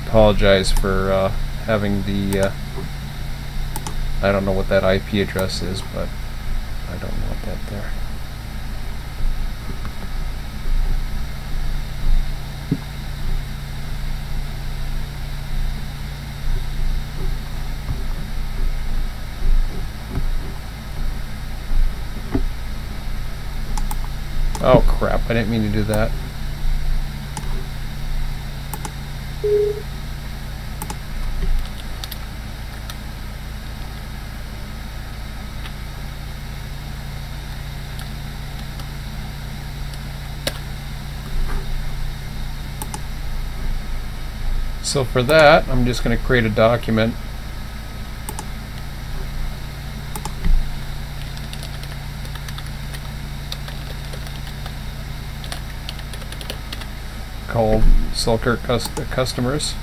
apologize for having the I don't know what that IP address is, but I don't want that there. Oh crap, I didn't mean to do that. So for that, I'm just going to create a document. Called Selkirk Customers.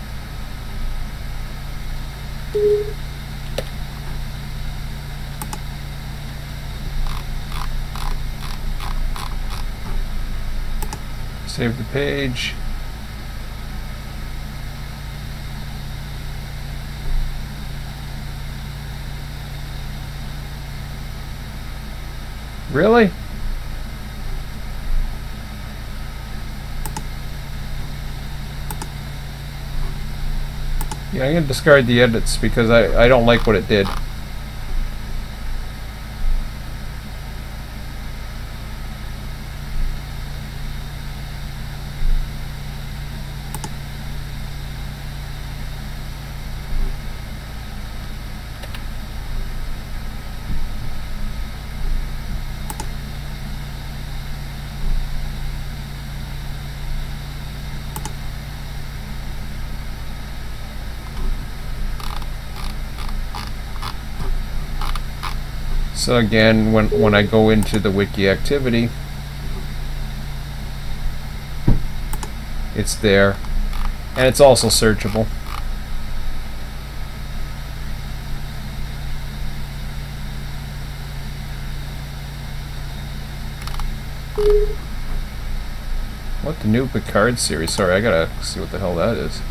Save the page. Really? Yeah, I'm going to discard the edits because I don't like what it did. So again, when I go into the wiki activity, it's there, and it's also searchable. What, the new Picard series? Sorry, I gotta see what the hell that is.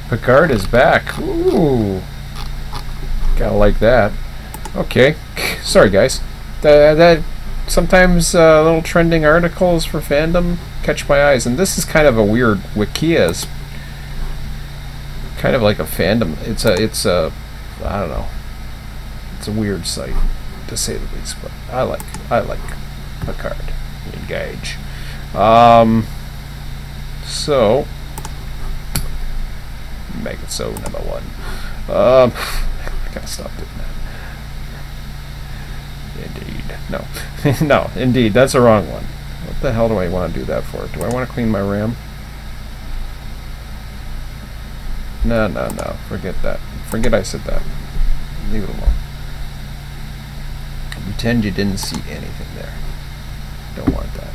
Picard is back. Ooh, gotta like that. Okay, sorry guys. That sometimes little trending articles for fandom catch my eyes, and this is kind of a weird wiki. Is kind of like a fandom. It's a I don't know. It's a weird site to say the least, but I like Picard. Engage. So. Make it so #1. I gotta stop doing that. Indeed. No. No, indeed, that's the wrong one. What the hell do I want to do that for? Do I want to clean my RAM? No. Forget that. Forget I said that. Leave it alone. Pretend you didn't see anything there. Don't want that.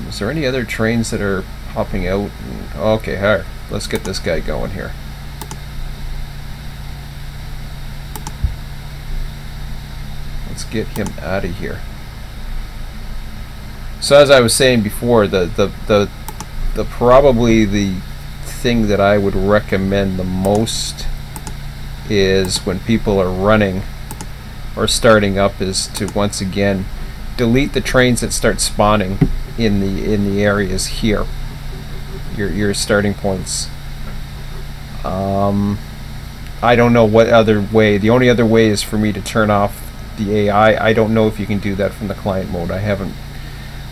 Is there any other trains that are popping out? Okay, here. Let's get this guy going here. Let's get him out of here. So as I was saying before, the probably the thing that I would recommend the most is when people are running or starting up is to once again delete the trains that start spawning in the areas here. Your starting points. I don't know what other way. The only other way is for me to turn off the AI. I don't know if you can do that from the client mode. I haven't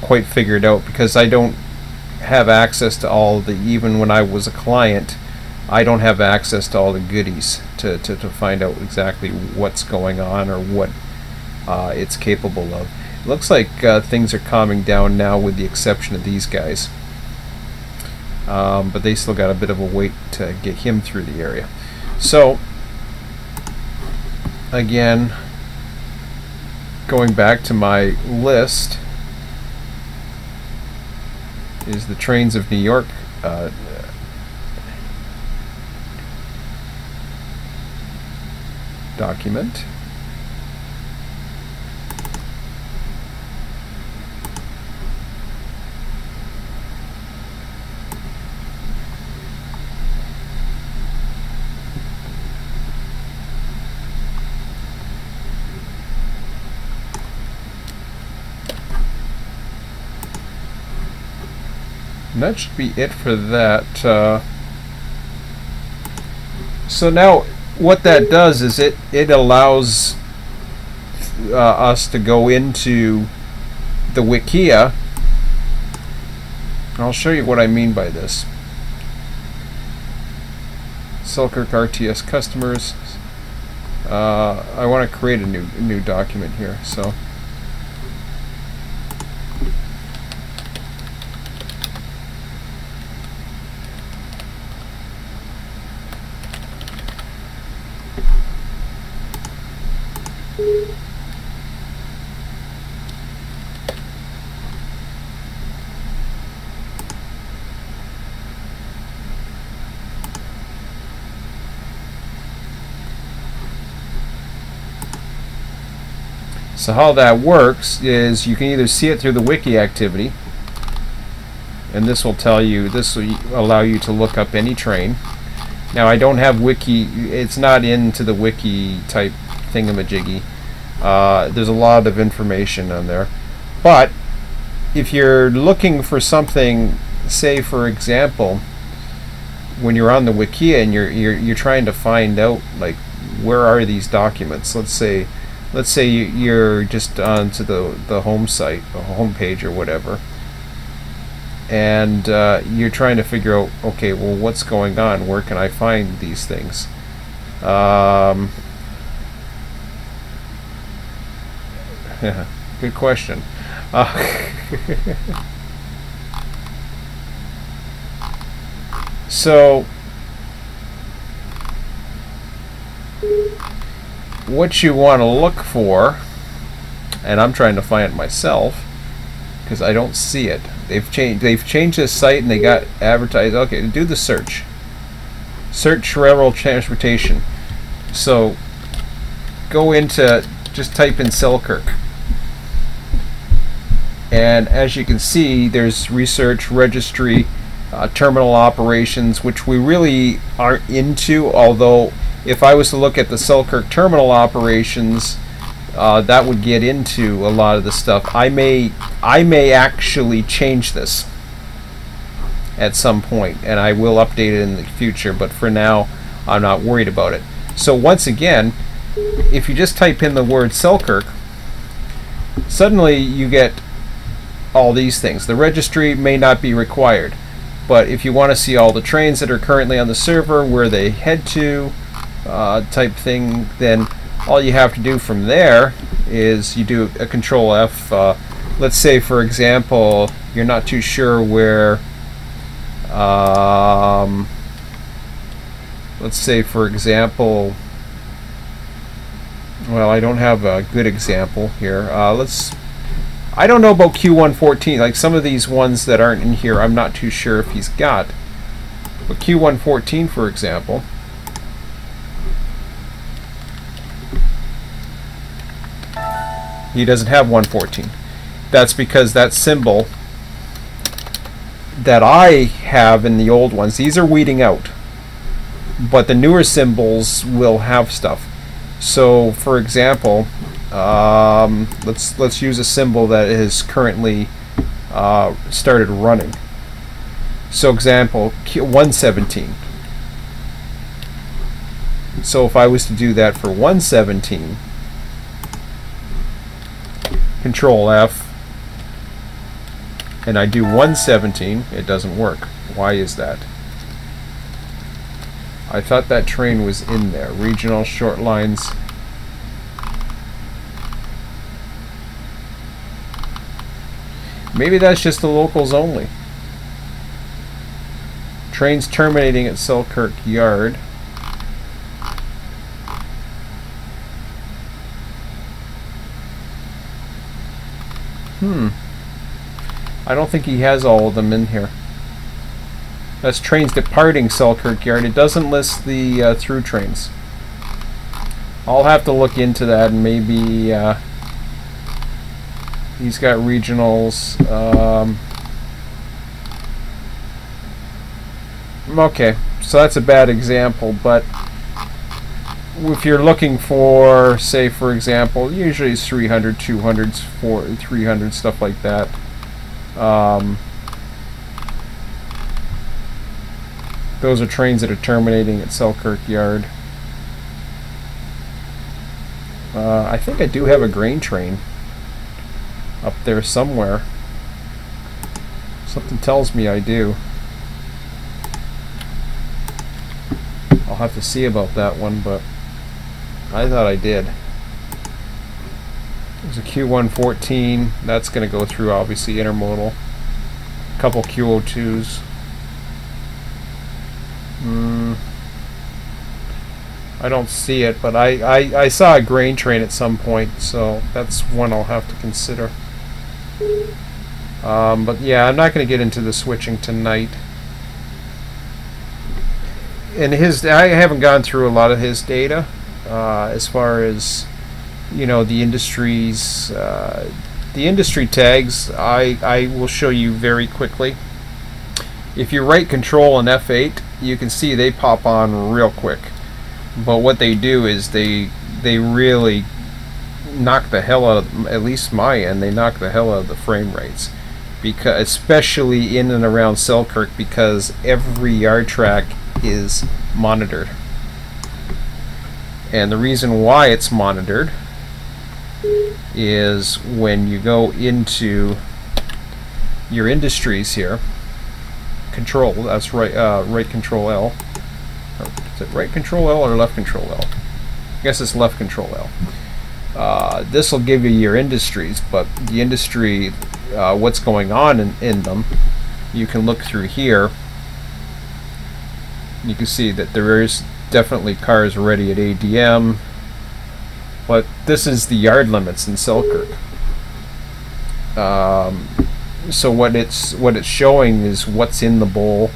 quite figured out because I don't have access to all the, even when I was a client, I don't have access to all the goodies to find out exactly what's going on or what it's capable of. It looks like things are calming down now with the exception of these guys. But they still got a bit of a wait to get him through the area. So, again, going back to my list, is the trains of New York document. And that should be it for that. So now what that does is it allows us to go into the Wikia. I'll show you what I mean by this. Selkirk RTS customers. I want to create a new document here. So. So how that works is you can either see it through the wiki activity, and this will tell you, this will allow you to look up any train. Now I don't have wiki, it's not into the wiki type thingamajiggy. There's a lot of information on there. But if you're looking for something, say for example, when you're on the Wikia and you're trying to find out like where are these documents, let's say you're just onto the home site, the home page or whatever, and you're trying to figure out, okay, well, what's going on? Where can I find these things? Good question. So what you want to look for, and I'm trying to find it myself because I don't see it. They've changed this site and they got advertised. Okay, do the search railroad transportation. So go into, just type in Selkirk, and as you can see there's research, registry, terminal operations, which we really aren't into, although if I was to look at the Selkirk terminal operations, that would get into a lot of the stuff. I may actually change this at some point, and I will update it in the future, but for now I'm not worried about it. So once again, if you just type in the word Selkirk, suddenly you get all these things. The registry may not be required, but if you want to see all the trains that are currently on the server, where they head to, type thing, then all you have to do from there is you do a Control F. Let's say for example you're not too sure where, let's say for example, well, I don't have a good example here. I don't know about Q114, like some of these ones that aren't in here I'm not too sure if he's got, but Q114 for example, he doesn't have 114. That's because that symbol that I have in the old ones, these are weeding out, but the newer symbols will have stuff. So for example, let's use a symbol that is currently started running. So example, 117. So if I was to do that for 117, Control F, and I do 117, it doesn't work. Why is that? I thought that train was in there. Regional short lines. Maybe that's just the locals only. Trains terminating at Selkirk Yard. I don't think he has all of them in here. That's trains departing Selkirk Yard. It doesn't list the through trains. I'll have to look into that, and maybe he's got regionals. Okay, so that's a bad example, but if you're looking for, say, for example, usually it's 300, 200s, 300, stuff like that. Those are trains that are terminating at Selkirk Yard. I think I do have a grain train up there somewhere. Something tells me I do. I'll have to see about that one, but I thought I did. There's a Q114. That's going to go through, obviously, intermodal. A couple Q02s. I don't see it, but I saw a grain train at some point, so that's one I'll have to consider. But yeah, I'm not going to get into the switching tonight. And I haven't gone through a lot of his data as far as, you know, the industries, the industry tags. I will show you very quickly. If you right control and F8, you can see they pop on real quick. But what they do is they really knock the hell out of, at least my end, they knock the hell out of the frame rates. Because, especially in and around Selkirk, because every yard track is monitored. And the reason why it's monitored is when you go into your industries here, control, that's right, right control L. Is it right control L or left control L? I guess it's left control L. This will give you your industries, but the industry, what's going on in them, you can look through here. You can see that there is definitely cars ready at ADM, but this is the yard limits in Selkirk. So what it's showing is what's in the bowl.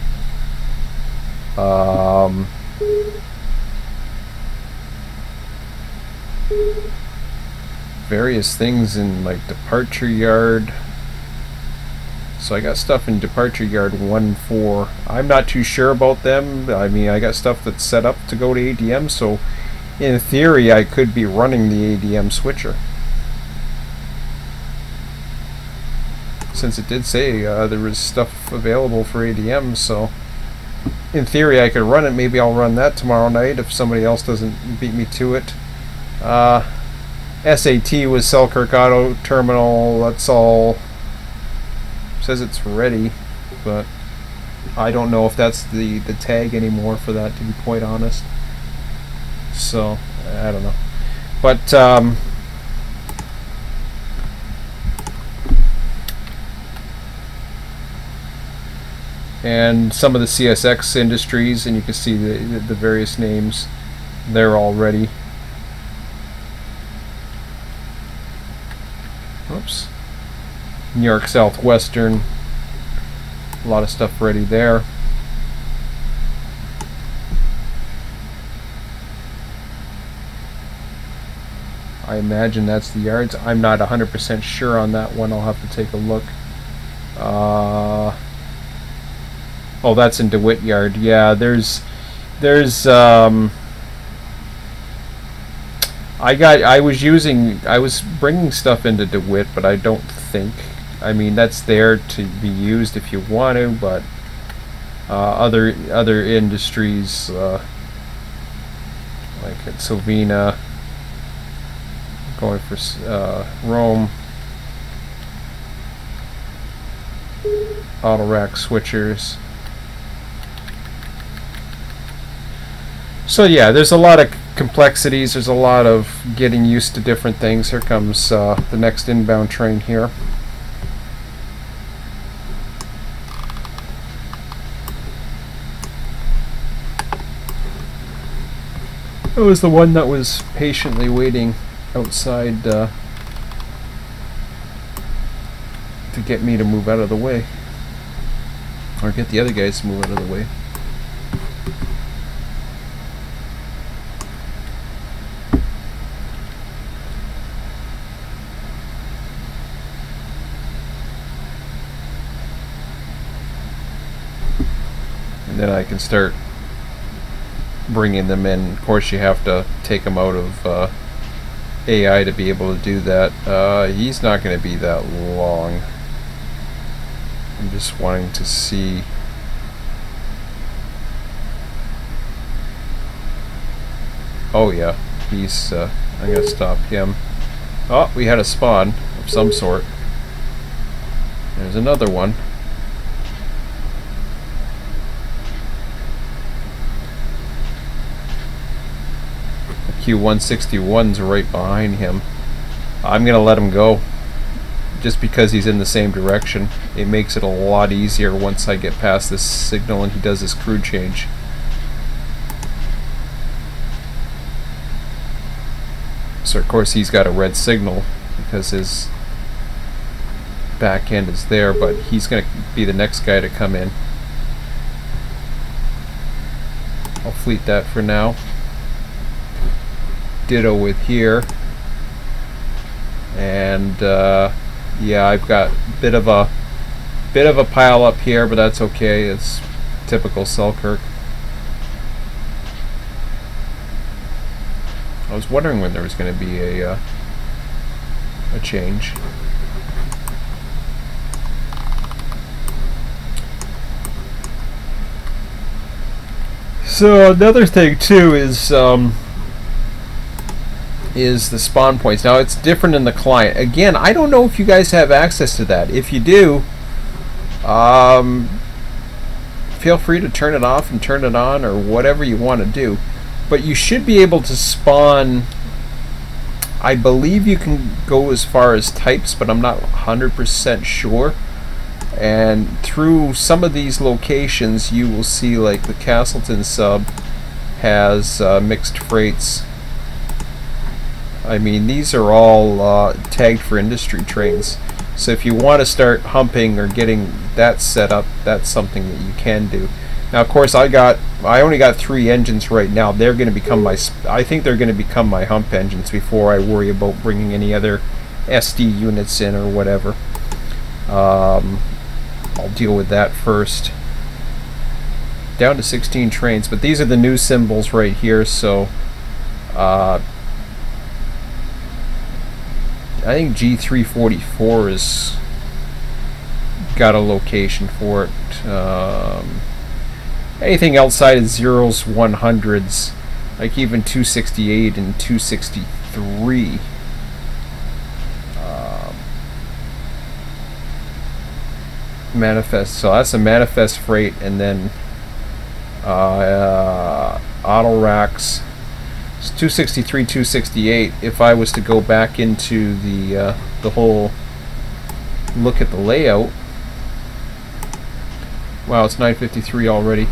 Various things in like departure yard. So I got stuff in departure yard 1-4. I'm not too sure about them. I mean, I got stuff that's set up to go to ADM, so in theory I could be running the ADM switcher. Since it did say there was stuff available for ADM, so in theory I could run it. Maybe I'll run that tomorrow night if somebody else doesn't beat me to it. SAT was Selkirk Auto Terminal. That's all. Says it's ready, but I don't know if that's the tag anymore for that, to be quite honest. So I don't know, but and some of the CSX industries, and you can see the various names. They're all ready. Oops. New York Southwestern, a lot of stuff ready there. I imagine that's the yards. I'm not 100% sure on that one. I'll have to take a look. Oh, that's in DeWitt Yard. Yeah, there's I was bringing stuff into DeWitt, but I don't think, I mean, that's there to be used if you want to, but other industries like at Sylvina, going for Rome, auto rack switchers. So yeah, there's a lot of complexities, there's a lot of getting used to different things. Here comes the next inbound train here. It was the one that was patiently waiting outside to get me to move out of the way, or get the other guys to move out of the way. then I can start bringing them in. Of course, you have to take them out of AI to be able to do that. He's not going to be that long. I'm just wanting to see. Oh yeah, he's I'm going to stop him. Oh, we had a spawn of some sort. There's another one. Q161's right behind him. I'm gonna let him go just because he's in the same direction. It makes it a lot easier once I get past this signal and he does his crew change. So of course he's got a red signal because his back end is there, but he's gonna be the next guy to come in. I'll fleet that for now. Ditto with here, and yeah, I've got a bit of a pile up here, but that's okay. It's typical Selkirk. I was wondering when there was going to be a change. So another thing too is the spawn points. Now it's different in the client. Again, I don't know if you guys have access to that. If you do, feel free to turn it off and turn it on or whatever you want to do. But you should be able to spawn, I believe you can go as far as types, but I'm not 100% sure. And through some of these locations you will see, like the Castleton sub has mixed freights. I mean, these are all tagged for industry trains. So if you want to start humping or getting that set up, that's something that you can do. Now, of course, I only got 3 engines right now. They're going to become my, I think they're going to become my hump engines before I worry about bringing any other SD units in or whatever. I'll deal with that first. Down to 16 trains, but these are the new symbols right here. So I think G344 has got a location for it. Anything outside of zeros, 100s, like even 268 and 263. Manifest. So that's a manifest freight, and then auto racks. It's 263, 268. If I was to go back into the whole look at the layout, wow, it's 9:53 already.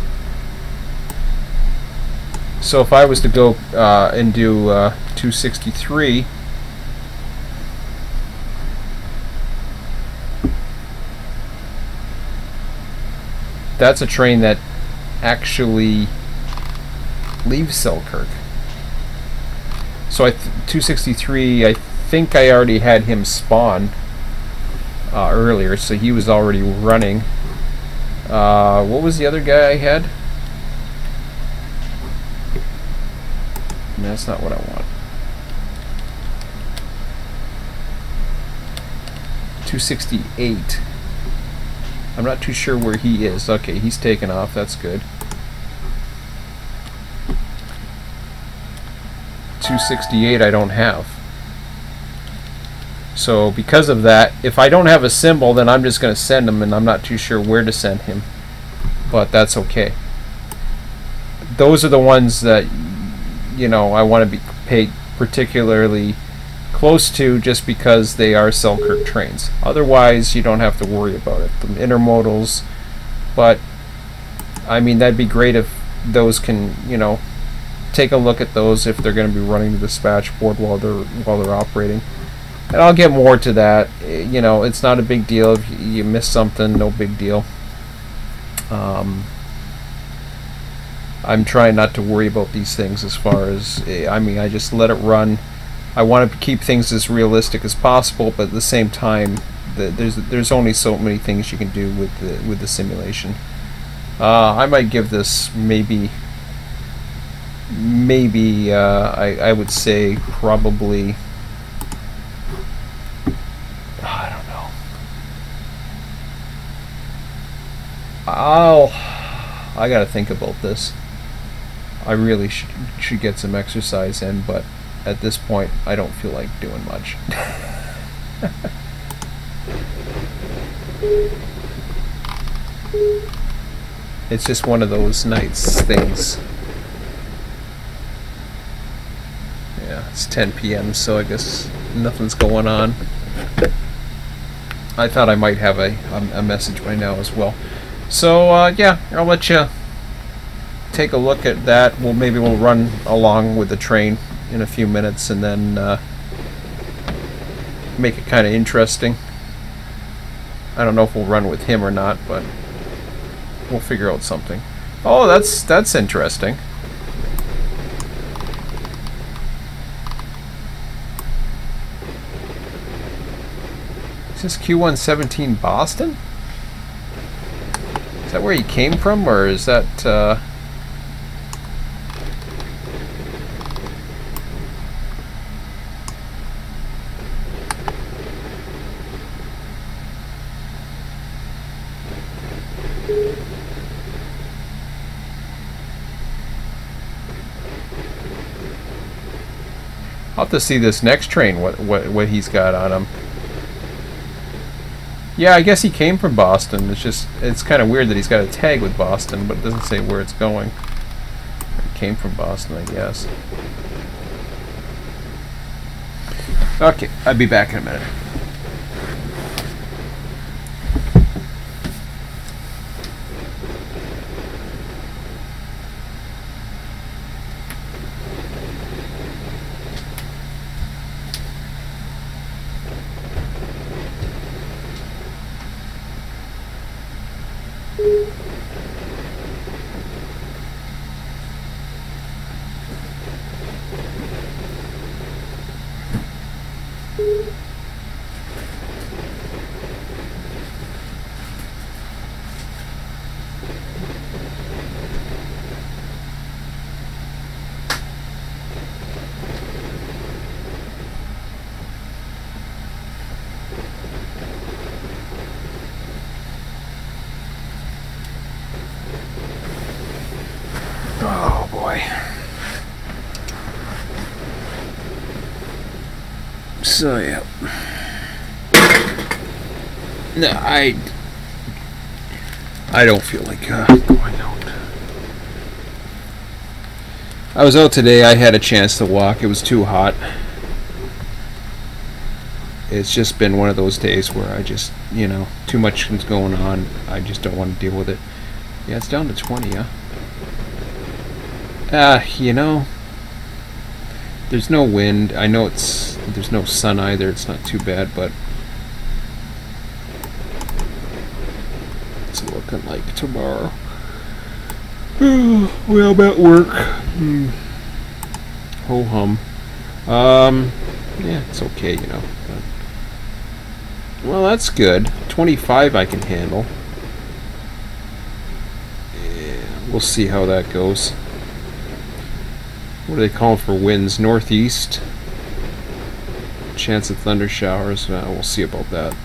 So if I was to go and do 263, that's a train that actually leaves Selkirk. So 263, I think I already had him spawn earlier, so he was already running. What was the other guy I had? That's not what I want. 268. I'm not too sure where he is. Okay, he's taken off. That's good. 268 I don't have. So because of that, if I don't have a symbol, then I'm just going to send him, and I'm not too sure where to send him. But that's okay. Those are the ones that, you know, I want to be paid particularly close to, just because they are Selkirk trains. Otherwise, you don't have to worry about it. The intermodals, but I mean, that'd be great if those can, you know, take a look at those if they're going to be running the dispatch board while they're operating. And I'll get more to that. You know, it's not a big deal if you miss something. No big deal. I'm trying not to worry about these things as far as, I mean, I just let it run. I want to keep things as realistic as possible, but at the same time, there's only so many things you can do with the simulation. I might give this maybe I would say probably, I don't know. I gotta think about this. I really should get some exercise in, but at this point I don't feel like doing much. It's just one of those nights things. Yeah, it's 10 p.m. so I guess nothing's going on. I thought I might have a message by now as well. So yeah, I'll let you take a look at that. Maybe we'll run along with the train in a few minutes and then make it kind of interesting. I don't know if we'll run with him or not, but we'll figure out something. Oh, that's interesting. Is this Q117 Boston? Is that where he came from, or is that I'll have to see this next train, what he's got on him. Yeah, I guess he came from Boston. It's kind of weird that he's got a tag with Boston, but it doesn't say where it's going. He came from Boston, I guess. Okay, I'll be back in a minute. Oh boy. So yeah. No, I don't feel like going out. I was out today. I had a chance to walk. It was too hot. It's just been one of those days where I just, you know, too much is going on. I just don't want to deal with it. Yeah, it's down to 20, huh? You know, there's no wind. I know there's no sun either. It's not too bad, but it's looking like tomorrow. Well, I'm at work. Ho hum. Yeah, it's okay, you know. Well, that's good. 25 I can handle. Yeah, we'll see how that goes. What are they calling for winds? Northeast. Chance of thunder showers. We'll see about that.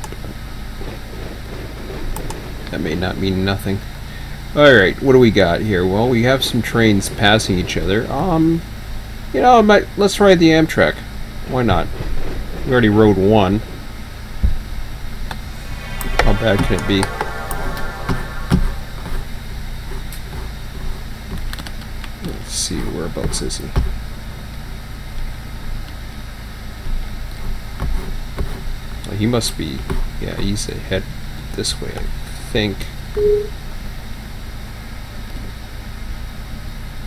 That may not mean nothing. Alright, what do we got here? Well, we have some trains passing each other. You know, let's ride the Amtrak. Why not? We already rode one. How bad can it be? Let's see, whereabouts is he? Well, he must be, yeah, he's ahead this way, I think.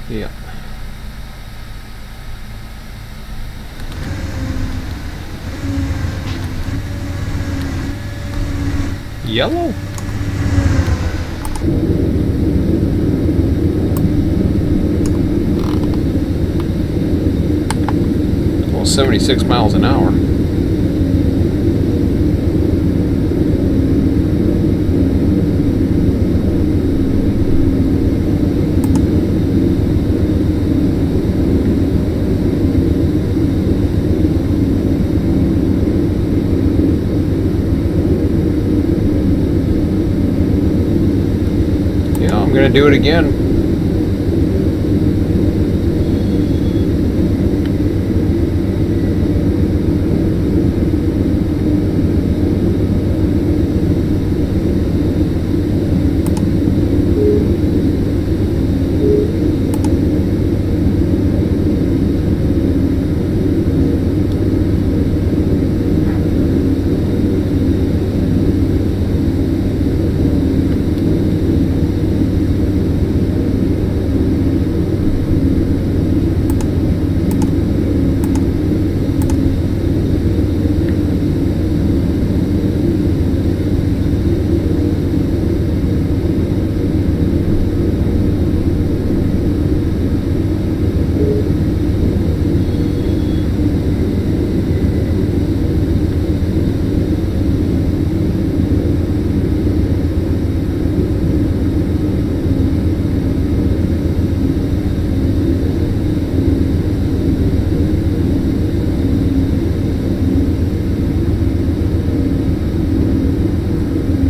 Yeah. Yellow? Well, 76 miles an hour. gonna do it again.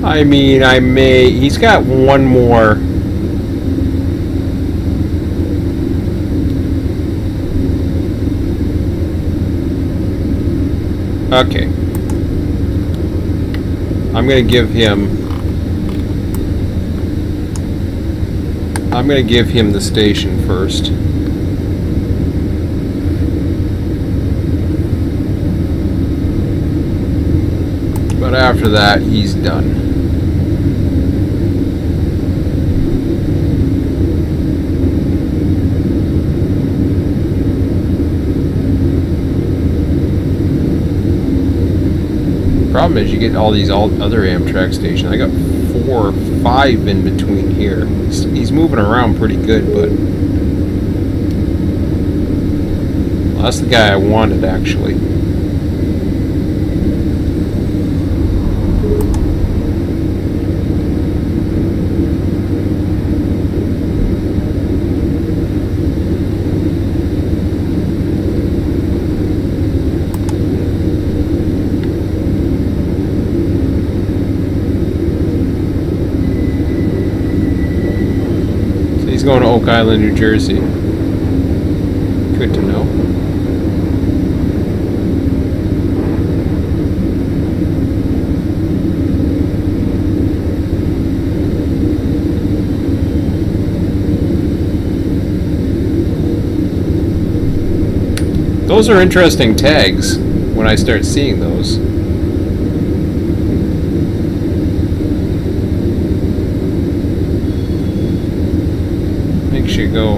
I mean, I may... He's got one more... Okay. I'm gonna give him... I'm gonna give him the station first. But after that, he's done. Problem is you get all these other Amtrak stations. I got 4 or 5 in between here. He's moving around pretty good, but well, that's the guy I wanted actually. Going to Oak Island, New Jersey. Good to know. Those are interesting tags when I start seeing those. You go,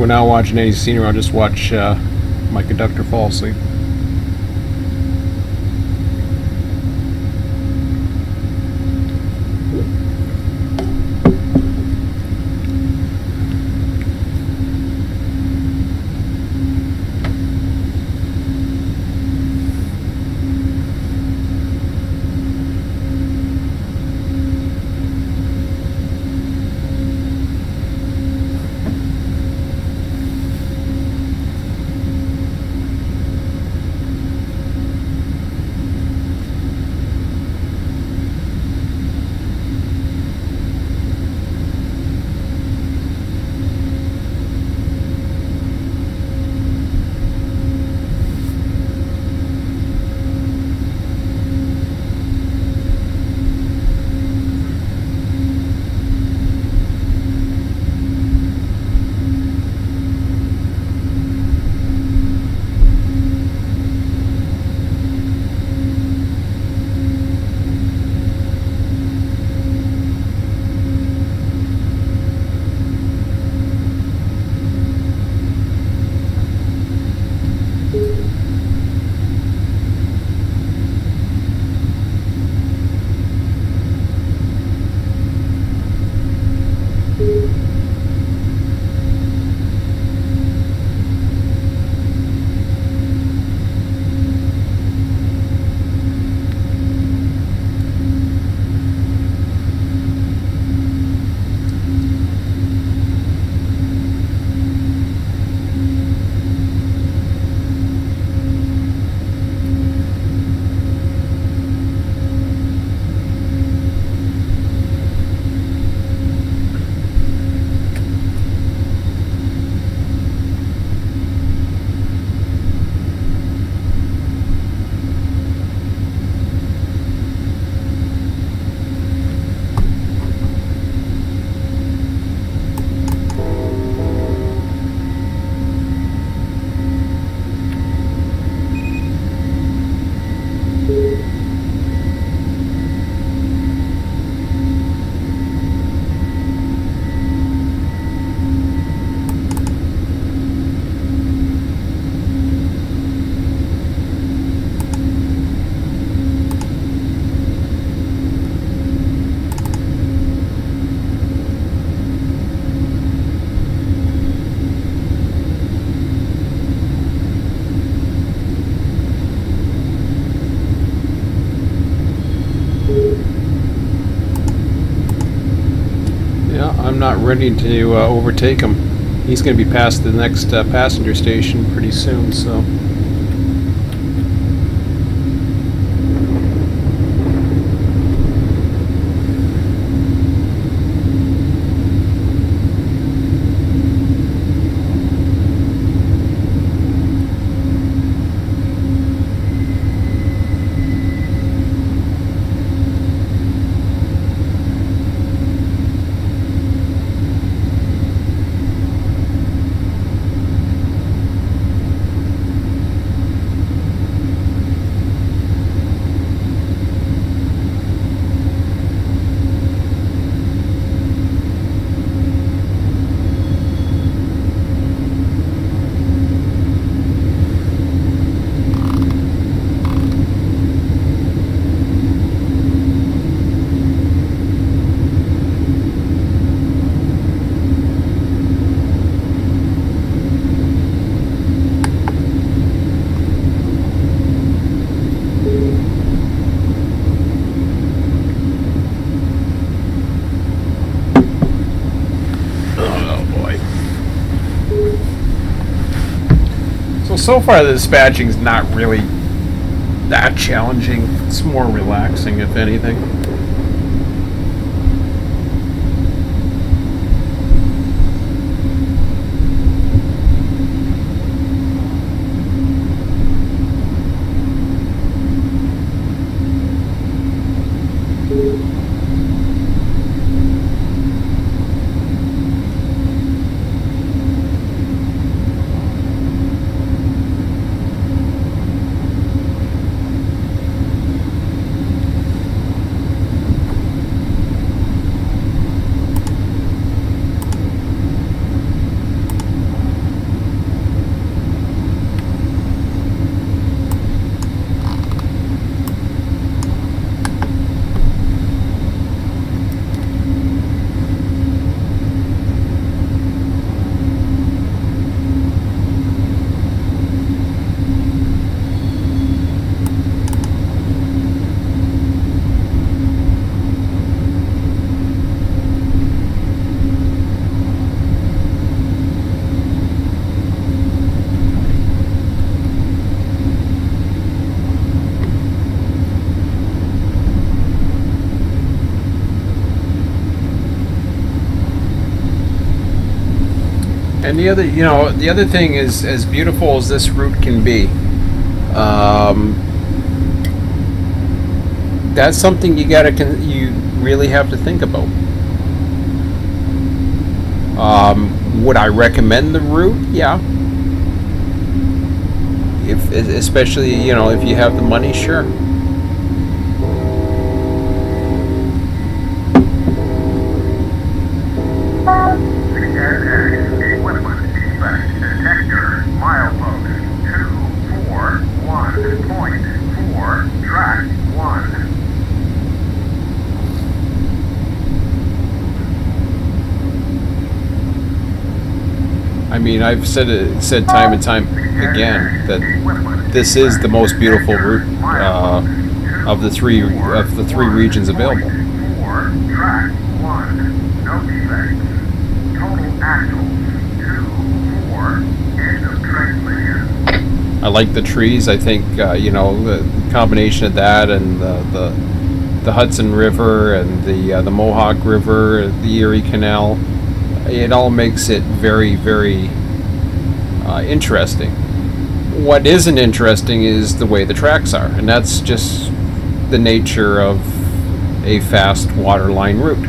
we're not watching any scenery. I'll just watch my conductor fall asleep. I'm not ready to overtake him. He's going to be past the next passenger station pretty soon, so... So far the dispatching's not really that challenging. It's more relaxing, if anything. And the other, you know, the other thing is, as beautiful as this route can be, that's something you really have to think about. Would I recommend the route? Yeah. Especially, you know, if you have the money, sure. I mean, I've said time and time again that this is the most beautiful route of the three regions available. I like the trees. I think you know, the combination of that and the Hudson River and the Mohawk River, the Erie Canal. It all makes it very, very interesting. What isn't interesting is the way the tracks are, and that's just the nature of a fast waterline route.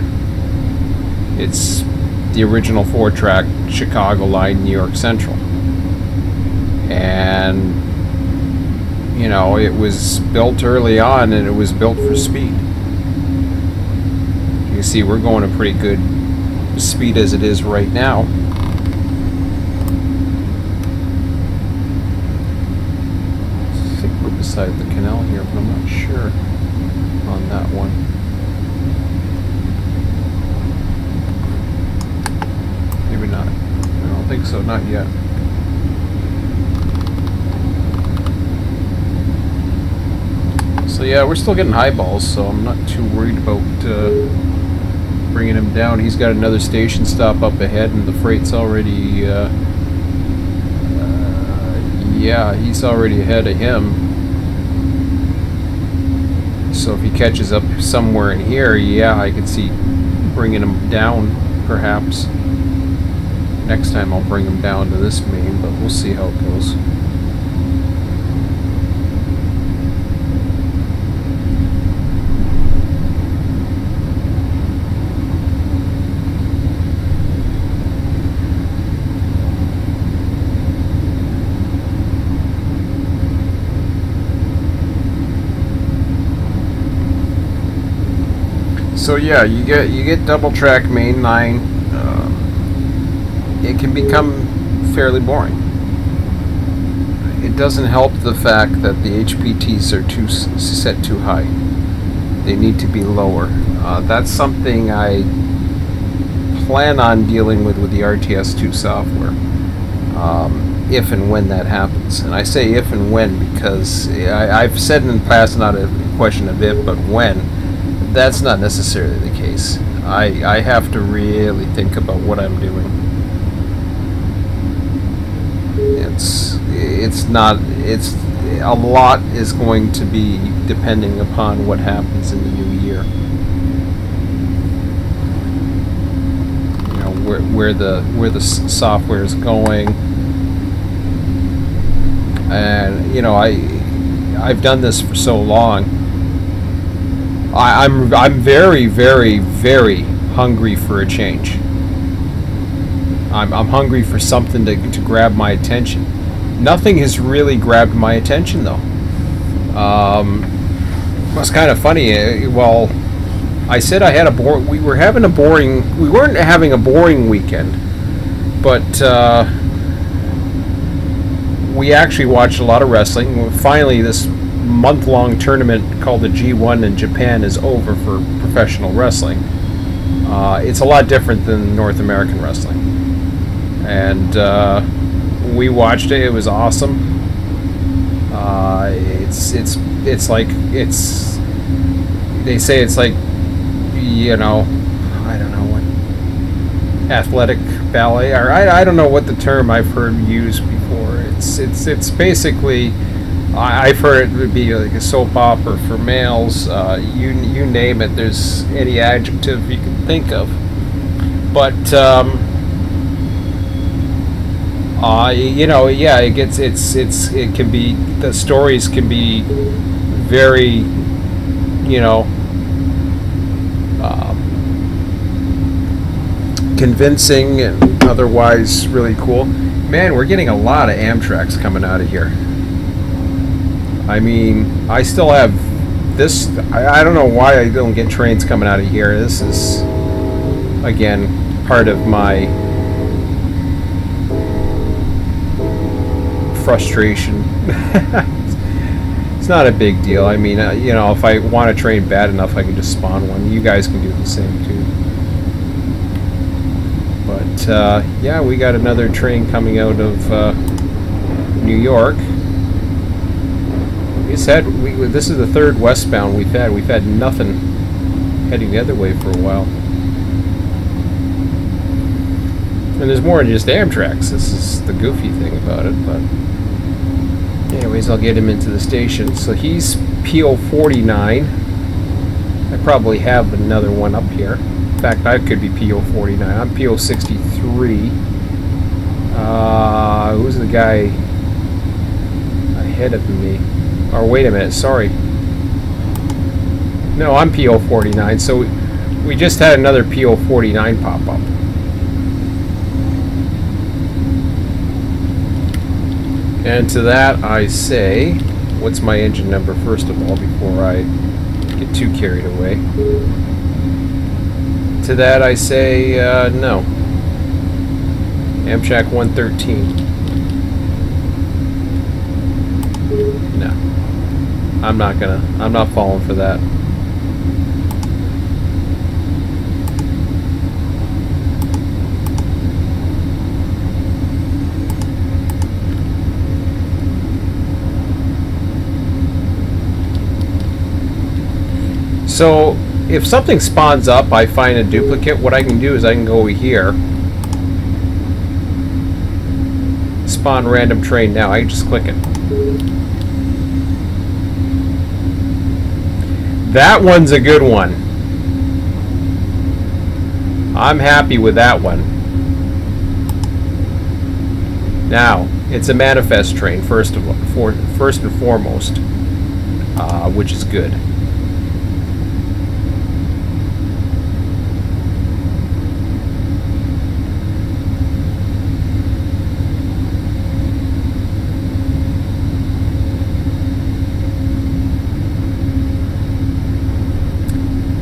It's the original 4-track Chicago line, New York Central. And, you know, it was built early on, and it was built for speed. You can see we're going a pretty good speed as it is right now. I think we're beside the canal here, but I'm not sure on that one. Maybe not. I don't think so, not yet. So yeah, we're still getting high balls, so I'm not too worried about bringing him down. He's got another station stop up ahead, and the freight's already yeah, he's already ahead of him. So if he catches up somewhere in here, yeah, I could see bringing him down perhaps. Next time I'll bring him down to this main, but we'll see how it goes. So yeah, you get double track main line. It can become fairly boring. It doesn't help the fact that the HPTs are set too high. They need to be lower. That's something I plan on dealing with the RTS2 software, if and when that happens. And I say if and when because I've said in the past, not a question of if, but when. That's not necessarily the case. I have to really think about what I'm doing. It's a lot is going to be depending upon what happens in the new year. You know, where the software is going, and you know, I've done this for so long. I'm very, very, very hungry for a change. I'm hungry for something to grab my attention. Nothing has really grabbed my attention though. It's kind of funny. Well, I said I had we weren't having a boring weekend, but we actually watched a lot of wrestling. Finally, this month-long tournament called the G1 in Japan is over for professional wrestling. It's a lot different than North American wrestling, and we watched it. It was awesome. It's like they say it's like, you know, I don't know what, athletic ballet, or I don't know what the term I've heard used before. It's basically, I've heard it would be like a soap opera for males. You name it. There's any adjective you can think of. But You know, yeah, it gets it can be, the stories can be very, you know, convincing and otherwise really cool. Man, we're getting a lot of Amtraks coming out of here. I mean, I still have this. I don't know why I don't get trains coming out of here. This is, again, part of my frustration. It's not a big deal. I mean, you know, if I want a train bad enough, I can just spawn one. You guys can do the same too. But yeah, we got another train coming out of New York. This is the third westbound we've had. We've had nothing heading the other way for a while. And there's more than just Amtraks. This is the goofy thing about it. But anyways, I'll get him into the station. So he's PO 49. I probably have another one up here. In fact, I could be PO 49. I'm PO 63. Who's the guy ahead of me? Or wait a minute, sorry. No, I'm PO 49. So we just had another PO 49 pop up. And to that I say, what's my engine number first of all before I get too carried away? To that I say, no. Amtrak 113. No. I'm not falling for that. So if something spawns up, I find a duplicate, what I can do is I can go over here, spawn random train now. I can just click it. That one's a good one. I'm happy with that one. Now, it's a manifest train, first and foremost, which is good.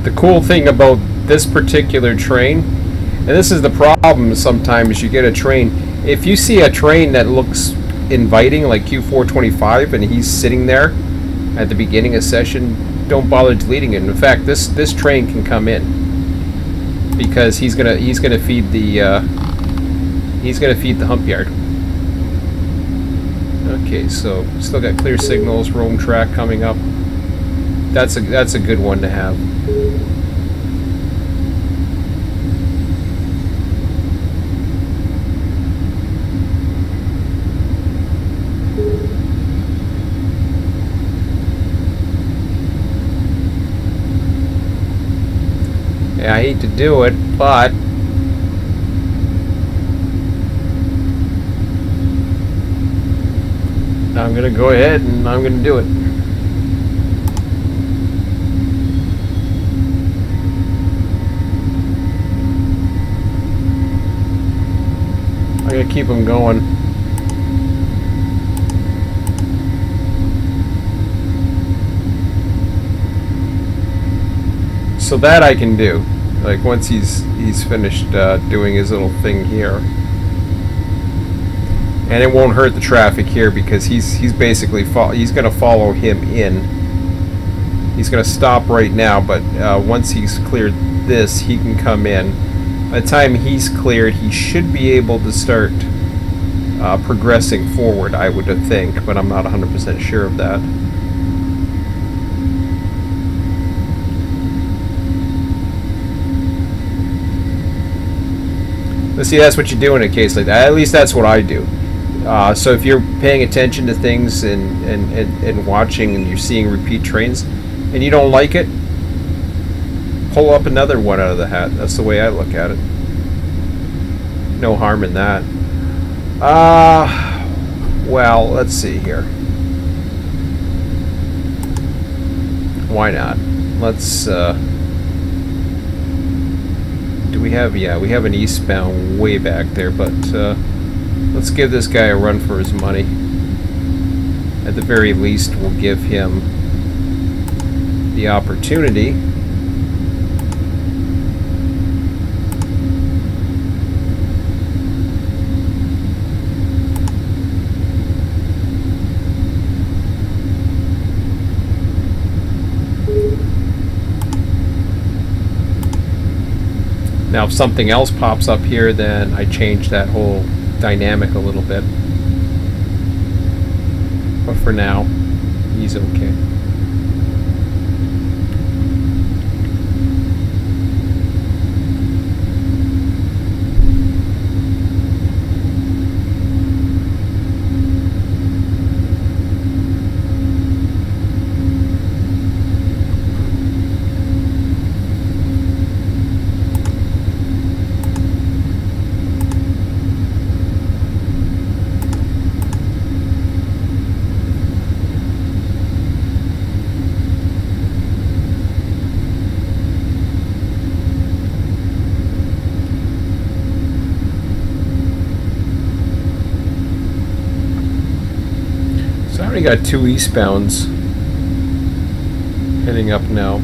The cool thing about this particular train, and this is the problem sometimes, you get a train, if you see a train that looks inviting like Q425 and he's sitting there at the beginning of session, don't bother deleting it. In fact, this train can come in because he's gonna feed the hump yard. Okay, so still got clear signals, roam track coming up. That's a good one to have. Yeah, I hate to do it, but I'm gonna go ahead and I'm gonna do it. I'm gonna keep them going. So that I can do. Like once he's finished doing his little thing here, and it won't hurt the traffic here because he's basically he's gonna follow him in. He's gonna stop right now, but once he's cleared this, he can come in. By the time he's cleared, he should be able to start progressing forward, I would think, but I'm not 100% sure of that. But see, that's what you do in a case like that. At least that's what I do. So if you're paying attention to things and watching and you're seeing repeat trains and you don't like it, pull up another one out of the hat. That's the way I look at it. No harm in that. Well, let's see here. Why not? Let's, do we have, yeah, we have an eastbound way back there, but, let's give this guy a run for his money. At the very least, we'll give him the opportunity. Now, if something else pops up here, then I change that whole dynamic a little bit. But for now, he's okay. I already got 2 eastbounds heading up now.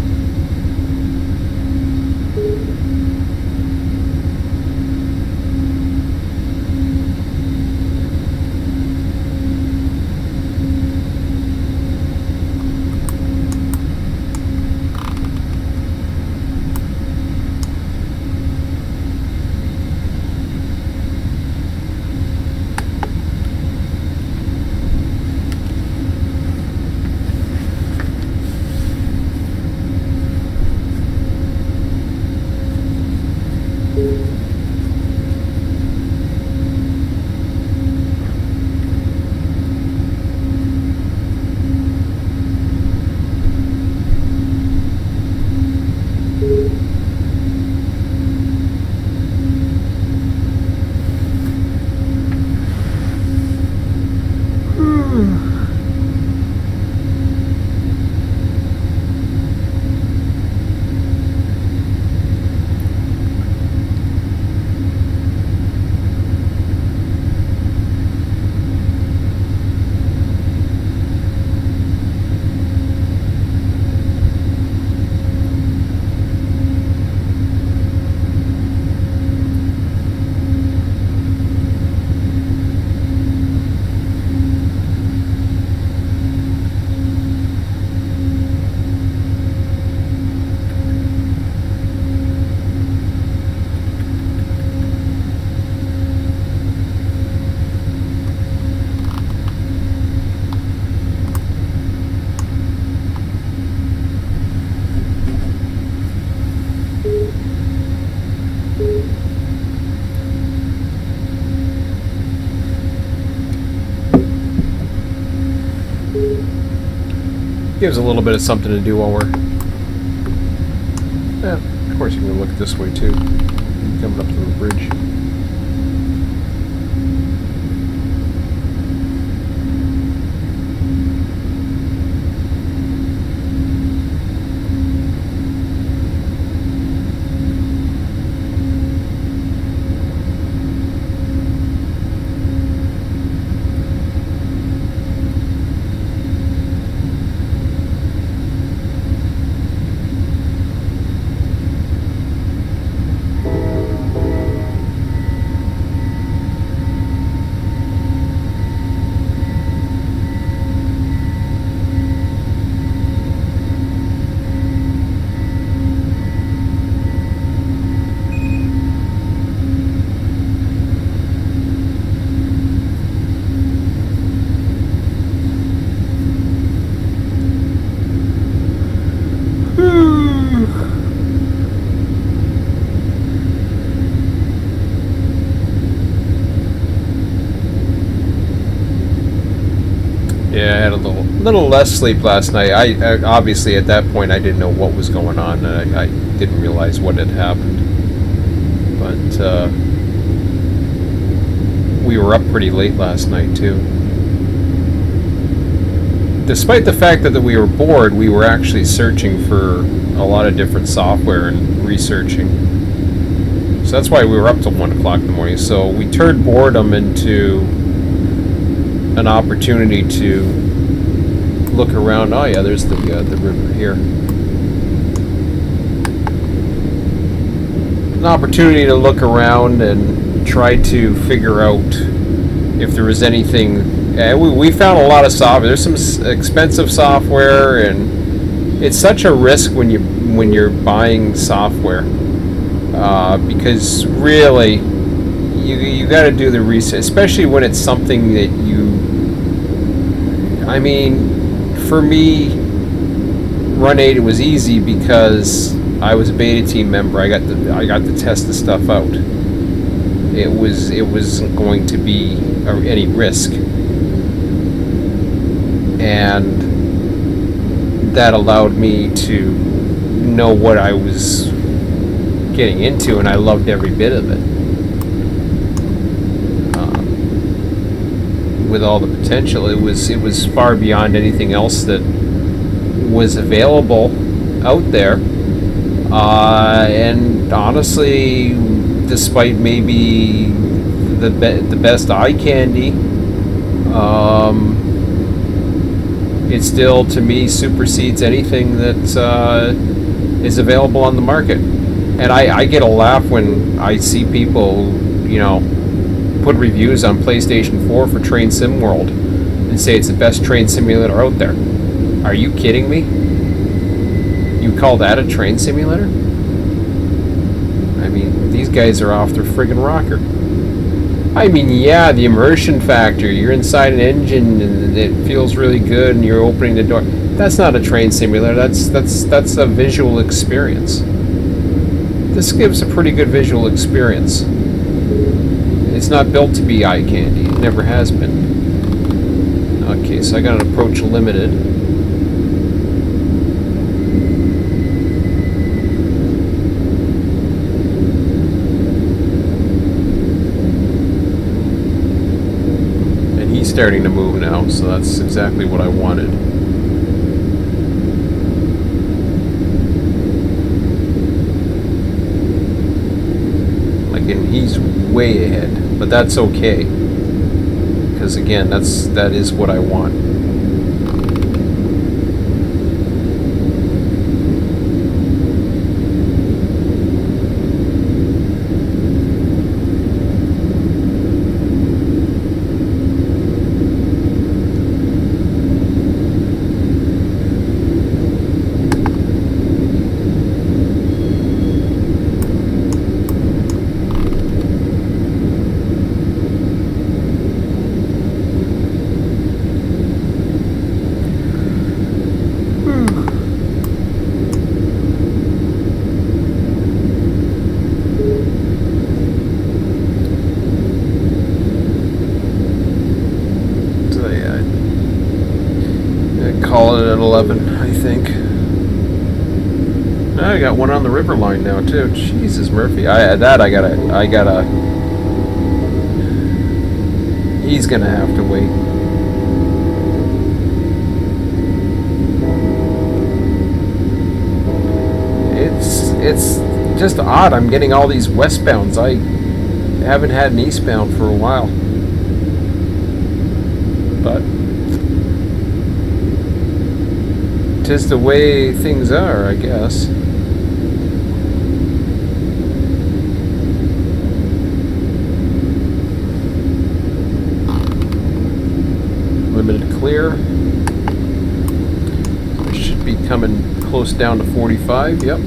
Gives a little bit of something to do while we're... Yeah, of course you can look this way too. Coming up to the bridge. Yeah, I had a little less sleep last night. I obviously at that point I didn't know what was going on. I didn't realize what had happened. But we we were up pretty late last night too. Despite the fact that we were bored, we were actually searching for a lot of different software and researching. So that's why we were up till 1 o'clock in the morning. So we turned boredom into an opportunity to look around. Oh yeah, there's the river here. An opportunity to look around and try to figure out if there was anything. We found a lot of software. There's some expensive software, and it's such a risk when you're buying software, because really you got to do the research, especially when it's something that I mean, for me, Run8, it was easy because I was a beta team member. I got to test the stuff out. It wasn't going to be any risk. And that allowed me to know what I was getting into, and I loved every bit of it. With all the potential, it was far beyond anything else that was available out there. And honestly, despite maybe the best eye candy, it still, to me, supersedes anything that is available on the market. And I get a laugh when I see people, you know, put reviews on PlayStation 4 for Train Sim World and say it's the best train simulator out there. Are you kidding me? You call that a train simulator? I mean, these guys are off their friggin' rocker. I mean, yeah, the immersion factor. You're inside an engine and it feels really good, and you're opening the door. That's not a train simulator. That's a visual experience. This gives a pretty good visual experience. It's not built to be eye candy. It never has been. Okay, so I got an approach limited. Starting to move now, so that's exactly what I wanted. Like, and he's way ahead, but that's okay, because again, that is what I want. Call it at 11, I think. I got one on the river line now too. Jesus, Murphy. He's gonna have to wait. It's just odd. I'm getting all these westbounds. I haven't had an eastbound for a while. But 'tis the way things are, I guess. Limited clear. I should be coming close down to 45, yep.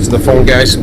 answer the phone, guys.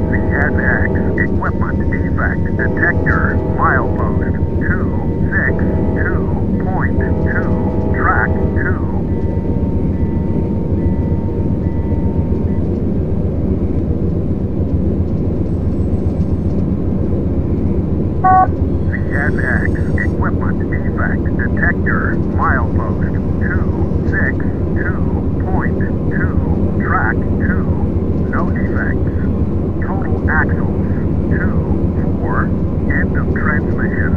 CNX equipment defect detector milepost 262.2 track 2. CNX equipment defect detector milepost 262.2 track 2. No defects. Total axles 2, 4. End of transmission.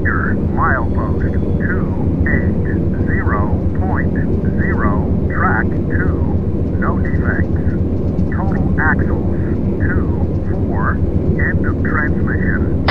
Sector milepost 280.0, track 2, no defects. Total axles 2, 4, end of transmission.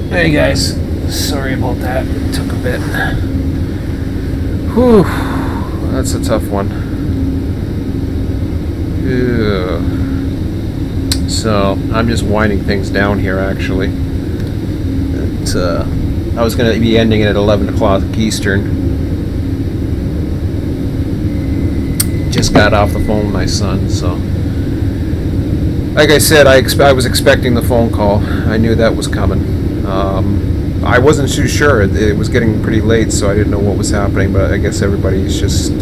Hey guys, sorry about that. It took a bit. Whew, that's a tough one. Yeah. So I'm just winding things down here. Actually, I was going to be ending it at 11 o'clock Eastern. Just got off the phone with my son, so. Like I said, I was expecting the phone call. I knew that was coming. I wasn't too sure. It was getting pretty late, so I didn't know what was happening. But I guess everybody's just, you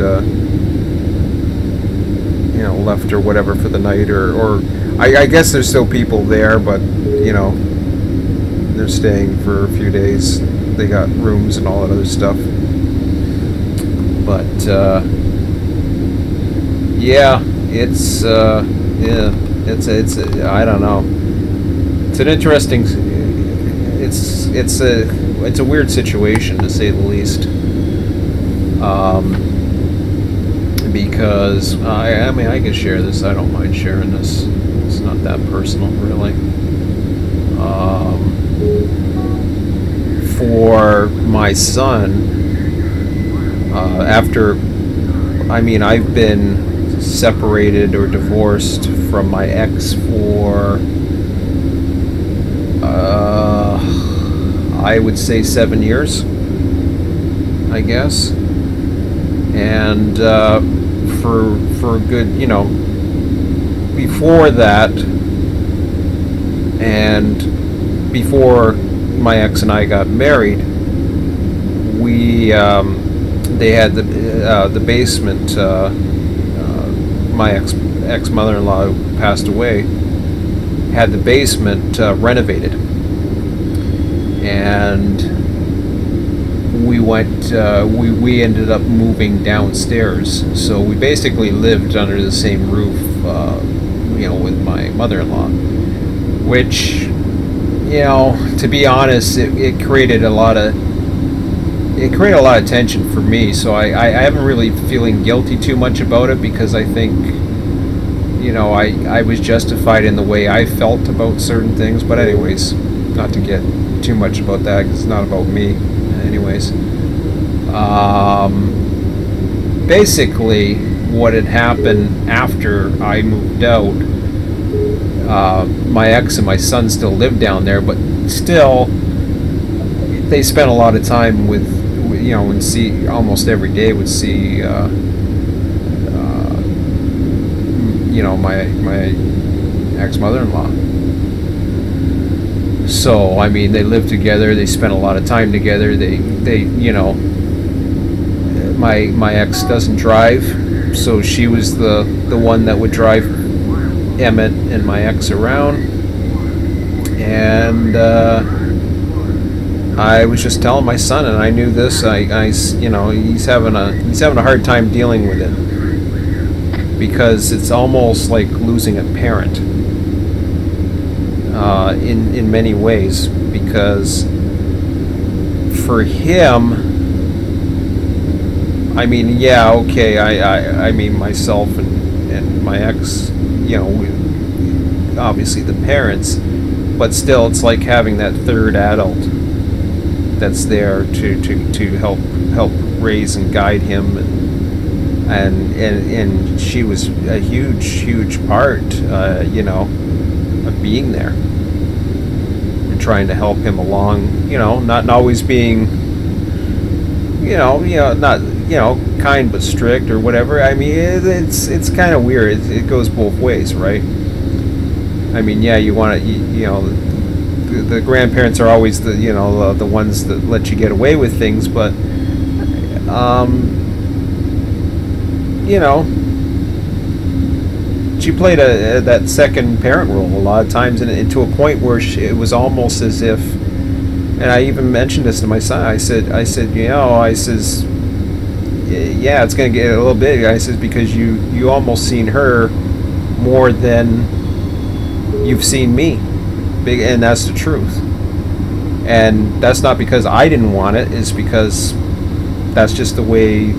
know, left or whatever for the night, or I guess there's still people there, but you know, they're staying for a few days. They got rooms and all that other stuff. But yeah, it's I don't know. It's an interesting. It's a weird situation, to say the least. Because I mean, I can share this. I don't mind sharing this. It's not that personal, really. For my son, after, I mean, I've been separated or divorced from my ex for I would say 7 years, I guess, and for a good, you know, before that, and before my ex and I got married, we they had the basement. My ex mother-in-law, who passed away, had the basement renovated, and we went. We ended up moving downstairs, so we basically lived under the same roof, you know, with my mother-in-law, which, you know, to be honest, it created a lot of tension for me. So I haven't really feeling guilty too much about it, because I think, you know, I was justified in the way I felt about certain things. But anyways, not to get too much about that, because it's not about me. Anyways, basically what had happened after I moved out, my ex and my son still lived down there, but still they spent a lot of time with, you know, and see almost every day would see, you know, my ex-mother-in-law. So I mean, they lived together. They spent a lot of time together. They you know, my ex doesn't drive, so she was the one that would drive Emmett and my ex around, and I was just telling my son, and I knew this. You know, he's having a hard time dealing with it, because it's almost like losing a parent in many ways. Because for him, I mean, yeah, okay, I mean, myself and my ex, you know, we, obviously the parents, but still, it's like having that third adult that's there to help raise and guide him, and she was a huge part, you know, of being there and trying to help him along, you know, not always being, you know, not, you know, kind but strict or whatever. I mean, it's kind of weird. It goes both ways, right? I mean, yeah, you want to, you know, the grandparents are always the, you know, the ones that let you get away with things, but you know, she played that second parent role a lot of times, and to a point where it was almost as if, and I even mentioned this to my son. I said, you know, I says, yeah, it's going to get a little big. I says, because you almost seen her more than you've seen me. Big, and that's the truth. And that's not because I didn't want it. It's because that's just the way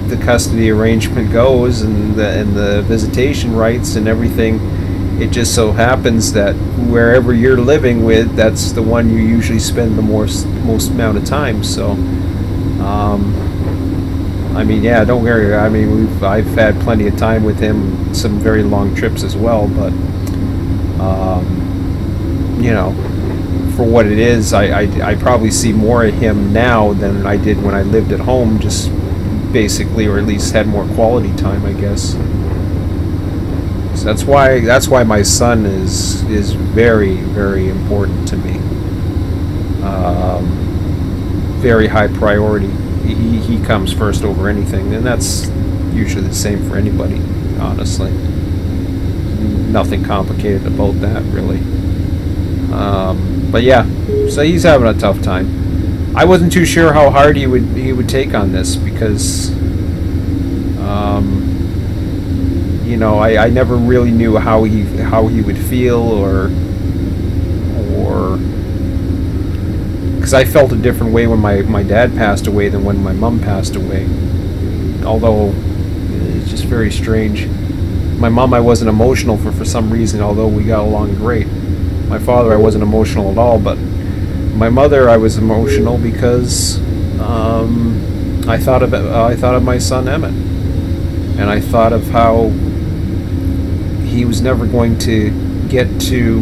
the custody arrangement goes, and the visitation rights and everything it just so happens that wherever you're living with, that's the one you usually spend the most amount of time. So, I mean, yeah, don't worry. I mean, I've had plenty of time with him, some very long trips as well. But, you know, for what it is, I probably see more of him now than I did when I lived at home, just basically, or at least had more quality time, I guess. So that's why my son is very, very important to me. Very high priority. He comes first over anything, and that's usually the same for anybody, honestly. Nothing complicated about that, really. But yeah, so he's having a tough time. I wasn't too sure how hard he would take on this, because you know, I never really knew how he would feel, or because I felt a different way when my dad passed away than when my mom passed away. Although it's just very strange. My mom, I wasn't emotional for some reason, although we got along great. My father, I wasn't emotional at all, but my mother, I was emotional because I thought of my son Emmett, and I thought of how he was never going to get to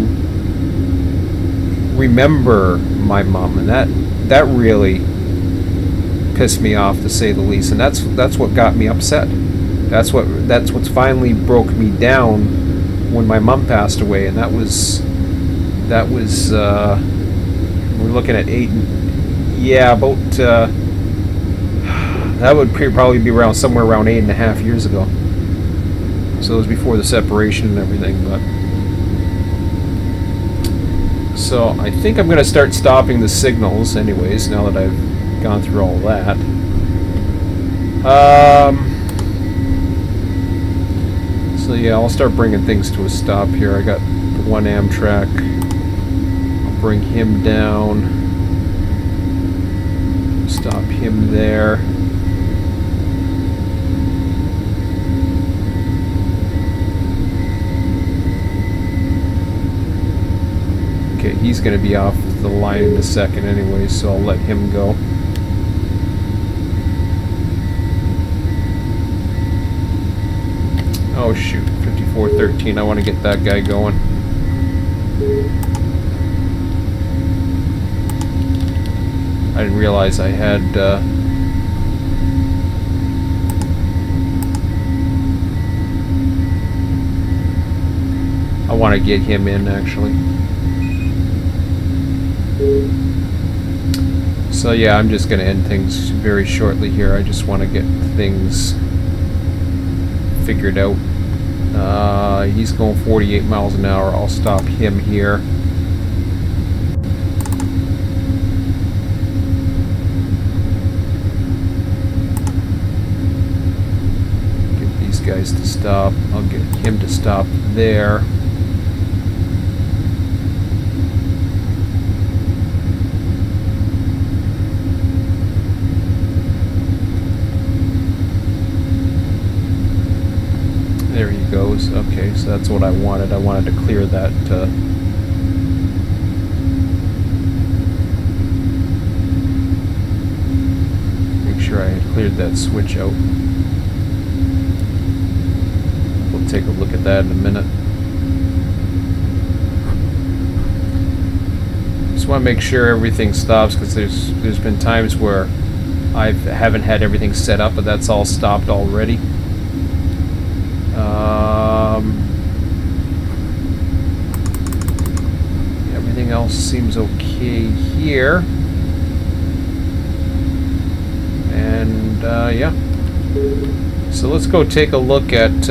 remember my mom, and that really pissed me off, to say the least. And that's what got me upset. That's what's finally broke me down when my mom passed away, and that was we're looking at 8, yeah, about that would probably be around somewhere around 8.5 years ago. So it was before the separation and everything. But so I think I'm going to start stopping the signals anyways, now that I've gone through all that. So yeah, I'll start bringing things to a stop here. I got the one Amtrak. I'll bring him down. Stop him there. Okay, he's going to be off the line in a second anyway, so I'll let him go. Oh shoot, 5413, I want to get that guy going. I didn't realize I had I want to get him in, actually. So yeah, I'm just going to end things very shortly here. I just want to get things figured out. He's going 48 miles an hour. I'll stop him here. Get these guys to stop. I'll get him to stop there. There he goes. Okay, so that's what I wanted. I wanted to clear that. Make sure I had cleared that switch out. We'll take a look at that in a minute. Just want to make sure everything stops, because there's been times where I haven't had everything set up, but that's all stopped already. Everything else seems okay here, and yeah, so let's go take a look at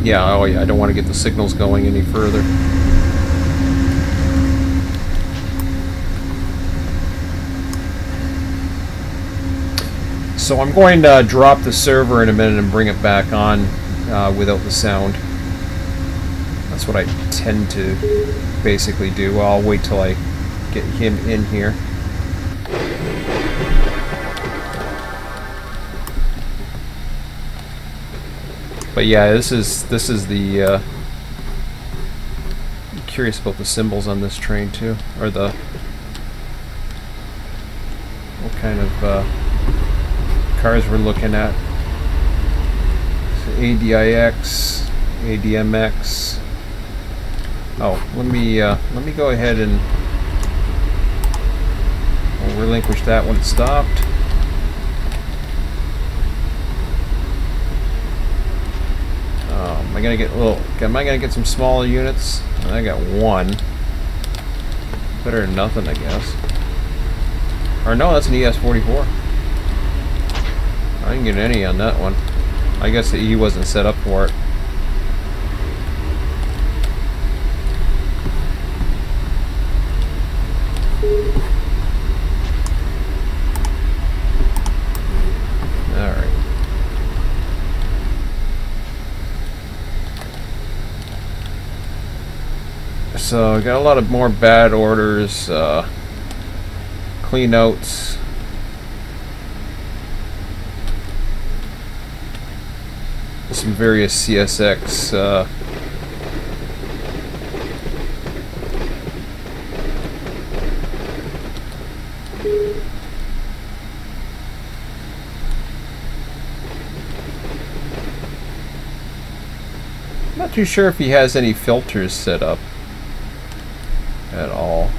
yeah, oh yeah, I don't want to get the signals going any further. So I'm going to drop the server in a minute and bring it back on without the sound. That's what I tend to basically do. Well, I'll wait till I get him in here. But yeah, this is the curious about the symbols on this train too, or the what kind of cars we're looking at. So ADIX, ADMX. Oh, let me go ahead and we'll relinquish that when it stopped. Am I gonna get some smaller units? I got one. Better than nothing, I guess. Or no, that's an ES-44. I didn't get any on that one. I guess he wasn't set up for it. Alright. So I got a lot of more bad orders, clean outs. Some various CSX not too sure if he has any filters set up at all.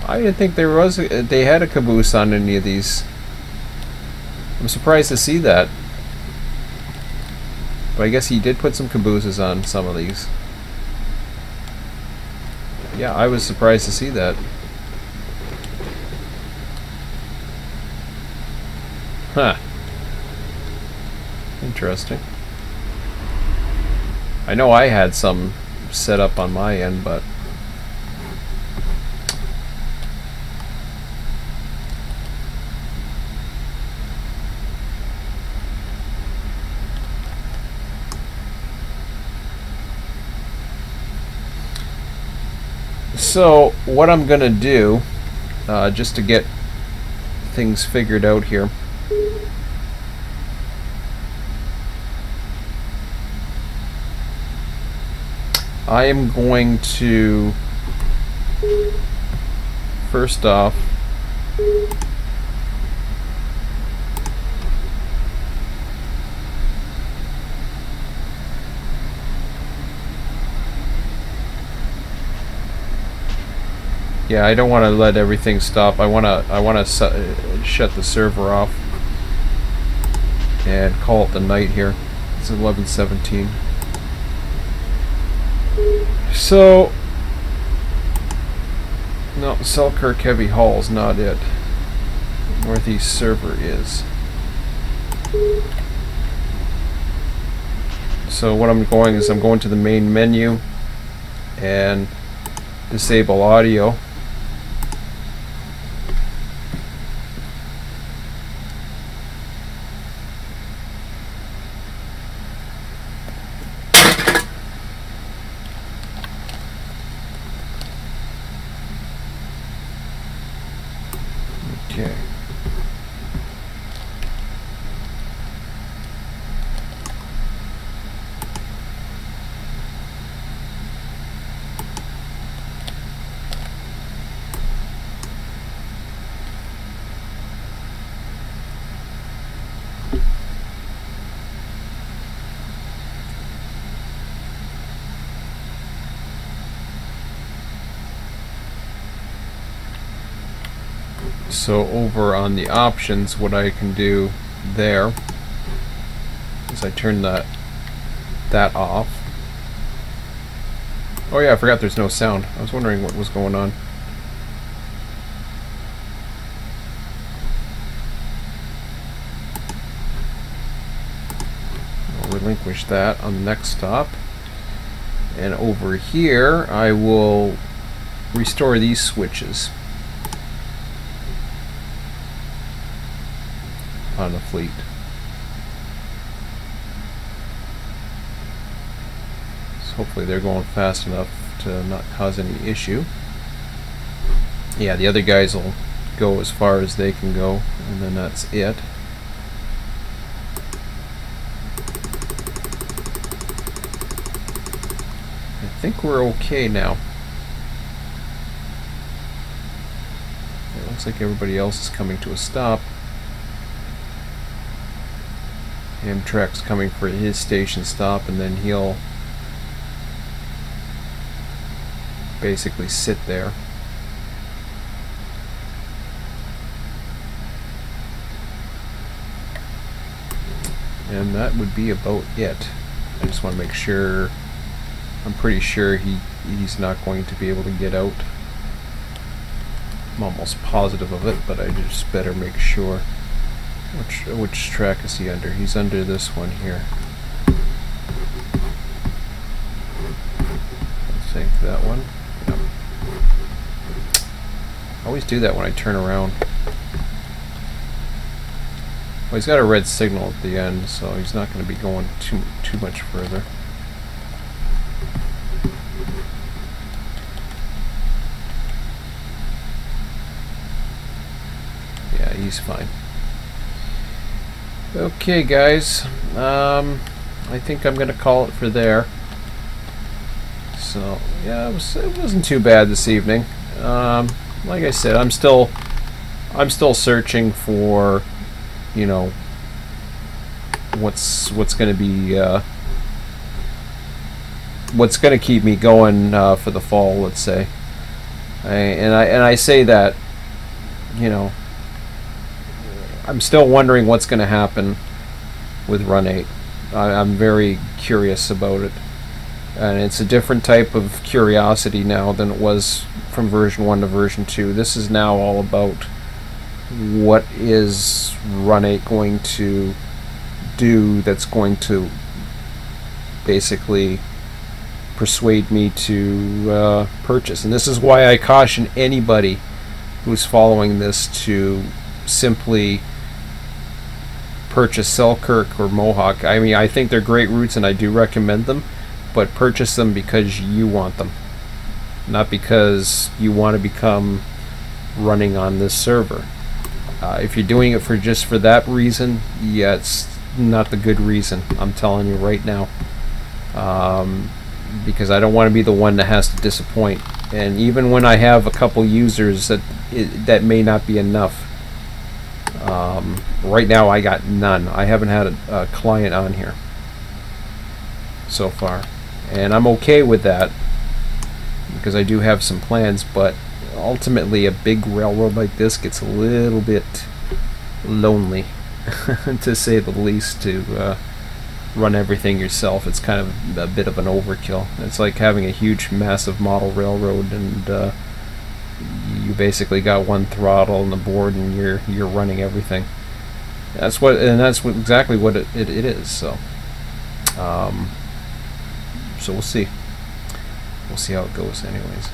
I didn't think there was they had a caboose on any of these. I'm surprised to see that. But I guess he did put some cabooses on some of these. Yeah, I was surprised to see that. Huh. Interesting. I know I had some set up on my end, but so what I'm gonna do, just to get things figured out here, I am going to first off yeah, I don't want to let everything stop. I want to shut the server off and call it the night here. It's 11:17. So no, Selkirk Heavy Hall's not it. Northeast server is. So what I'm going is I'm going to the main menu and disable audio. Okay. So over on the options, what I can do there is I turn that off. Oh yeah, I forgot there's no sound. I was wondering what was going on. I'll relinquish that on the next stop. And over here, I will restore these switches on the fleet. So hopefully they're going fast enough to not cause any issue. Yeah, the other guys will go as far as they can go, and then that's it. I think we're okay now. It looks like everybody else is coming to a stop. Amtrak's coming for his station stop, and then he'll basically sit there. And that would be about it. I just want to make sure. I'm pretty sure he's not going to be able to get out. I'm almost positive of it, but I just better make sure. Which track is he under? He's under this one here. I think that one. Yep. I always do that when I turn around. Well, he's got a red signal at the end, so he's not going to be going too much further. Yeah, he's fine. Okay, guys. I think I'm going to call it for there. So, yeah, it wasn't too bad this evening. Like I said, I'm still searching for, you know, what's going to be what's going to keep me going for the fall, let's say. And I say that, you know, I'm still wondering what's going to happen with Run 8. I'm very curious about it, and it's a different type of curiosity now than it was from version 1 to version 2. This is now all about what is Run 8 going to do that's going to basically persuade me to purchase. And this is why I caution anybody who's following this to simply purchase Selkirk or Mohawk. I mean, I think they're great routes and I do recommend them, but purchase them because you want them, not because you want to become running on this server. If you're doing it for just for that reason, yeah, it's not the good reason. I'm telling you right now, because I don't want to be the one that has to disappoint. And even when I have a couple users, that may not be enough. Right now I got none. I haven't had a client on here so far, and I'm okay with that because I do have some plans, but ultimately a big railroad like this gets a little bit lonely to say the least, to run everything yourself. It's kind of a bit of an overkill. It's like having a huge massive model railroad and you basically got one throttle and the board and you're running everything. That's exactly what it is. So so we'll see how it goes anyways.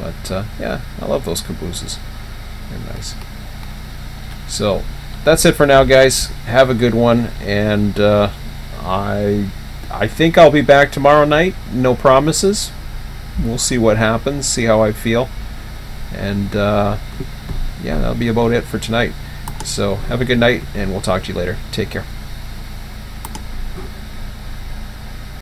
But yeah, I love those cabooses. They're nice. So that's it for now, guys. Have a good one, and I think I'll be back tomorrow night. No promises. We'll see what happens, see how I feel. And yeah, that'll be about it for tonight. So have a good night, and we'll talk to you later. Take care.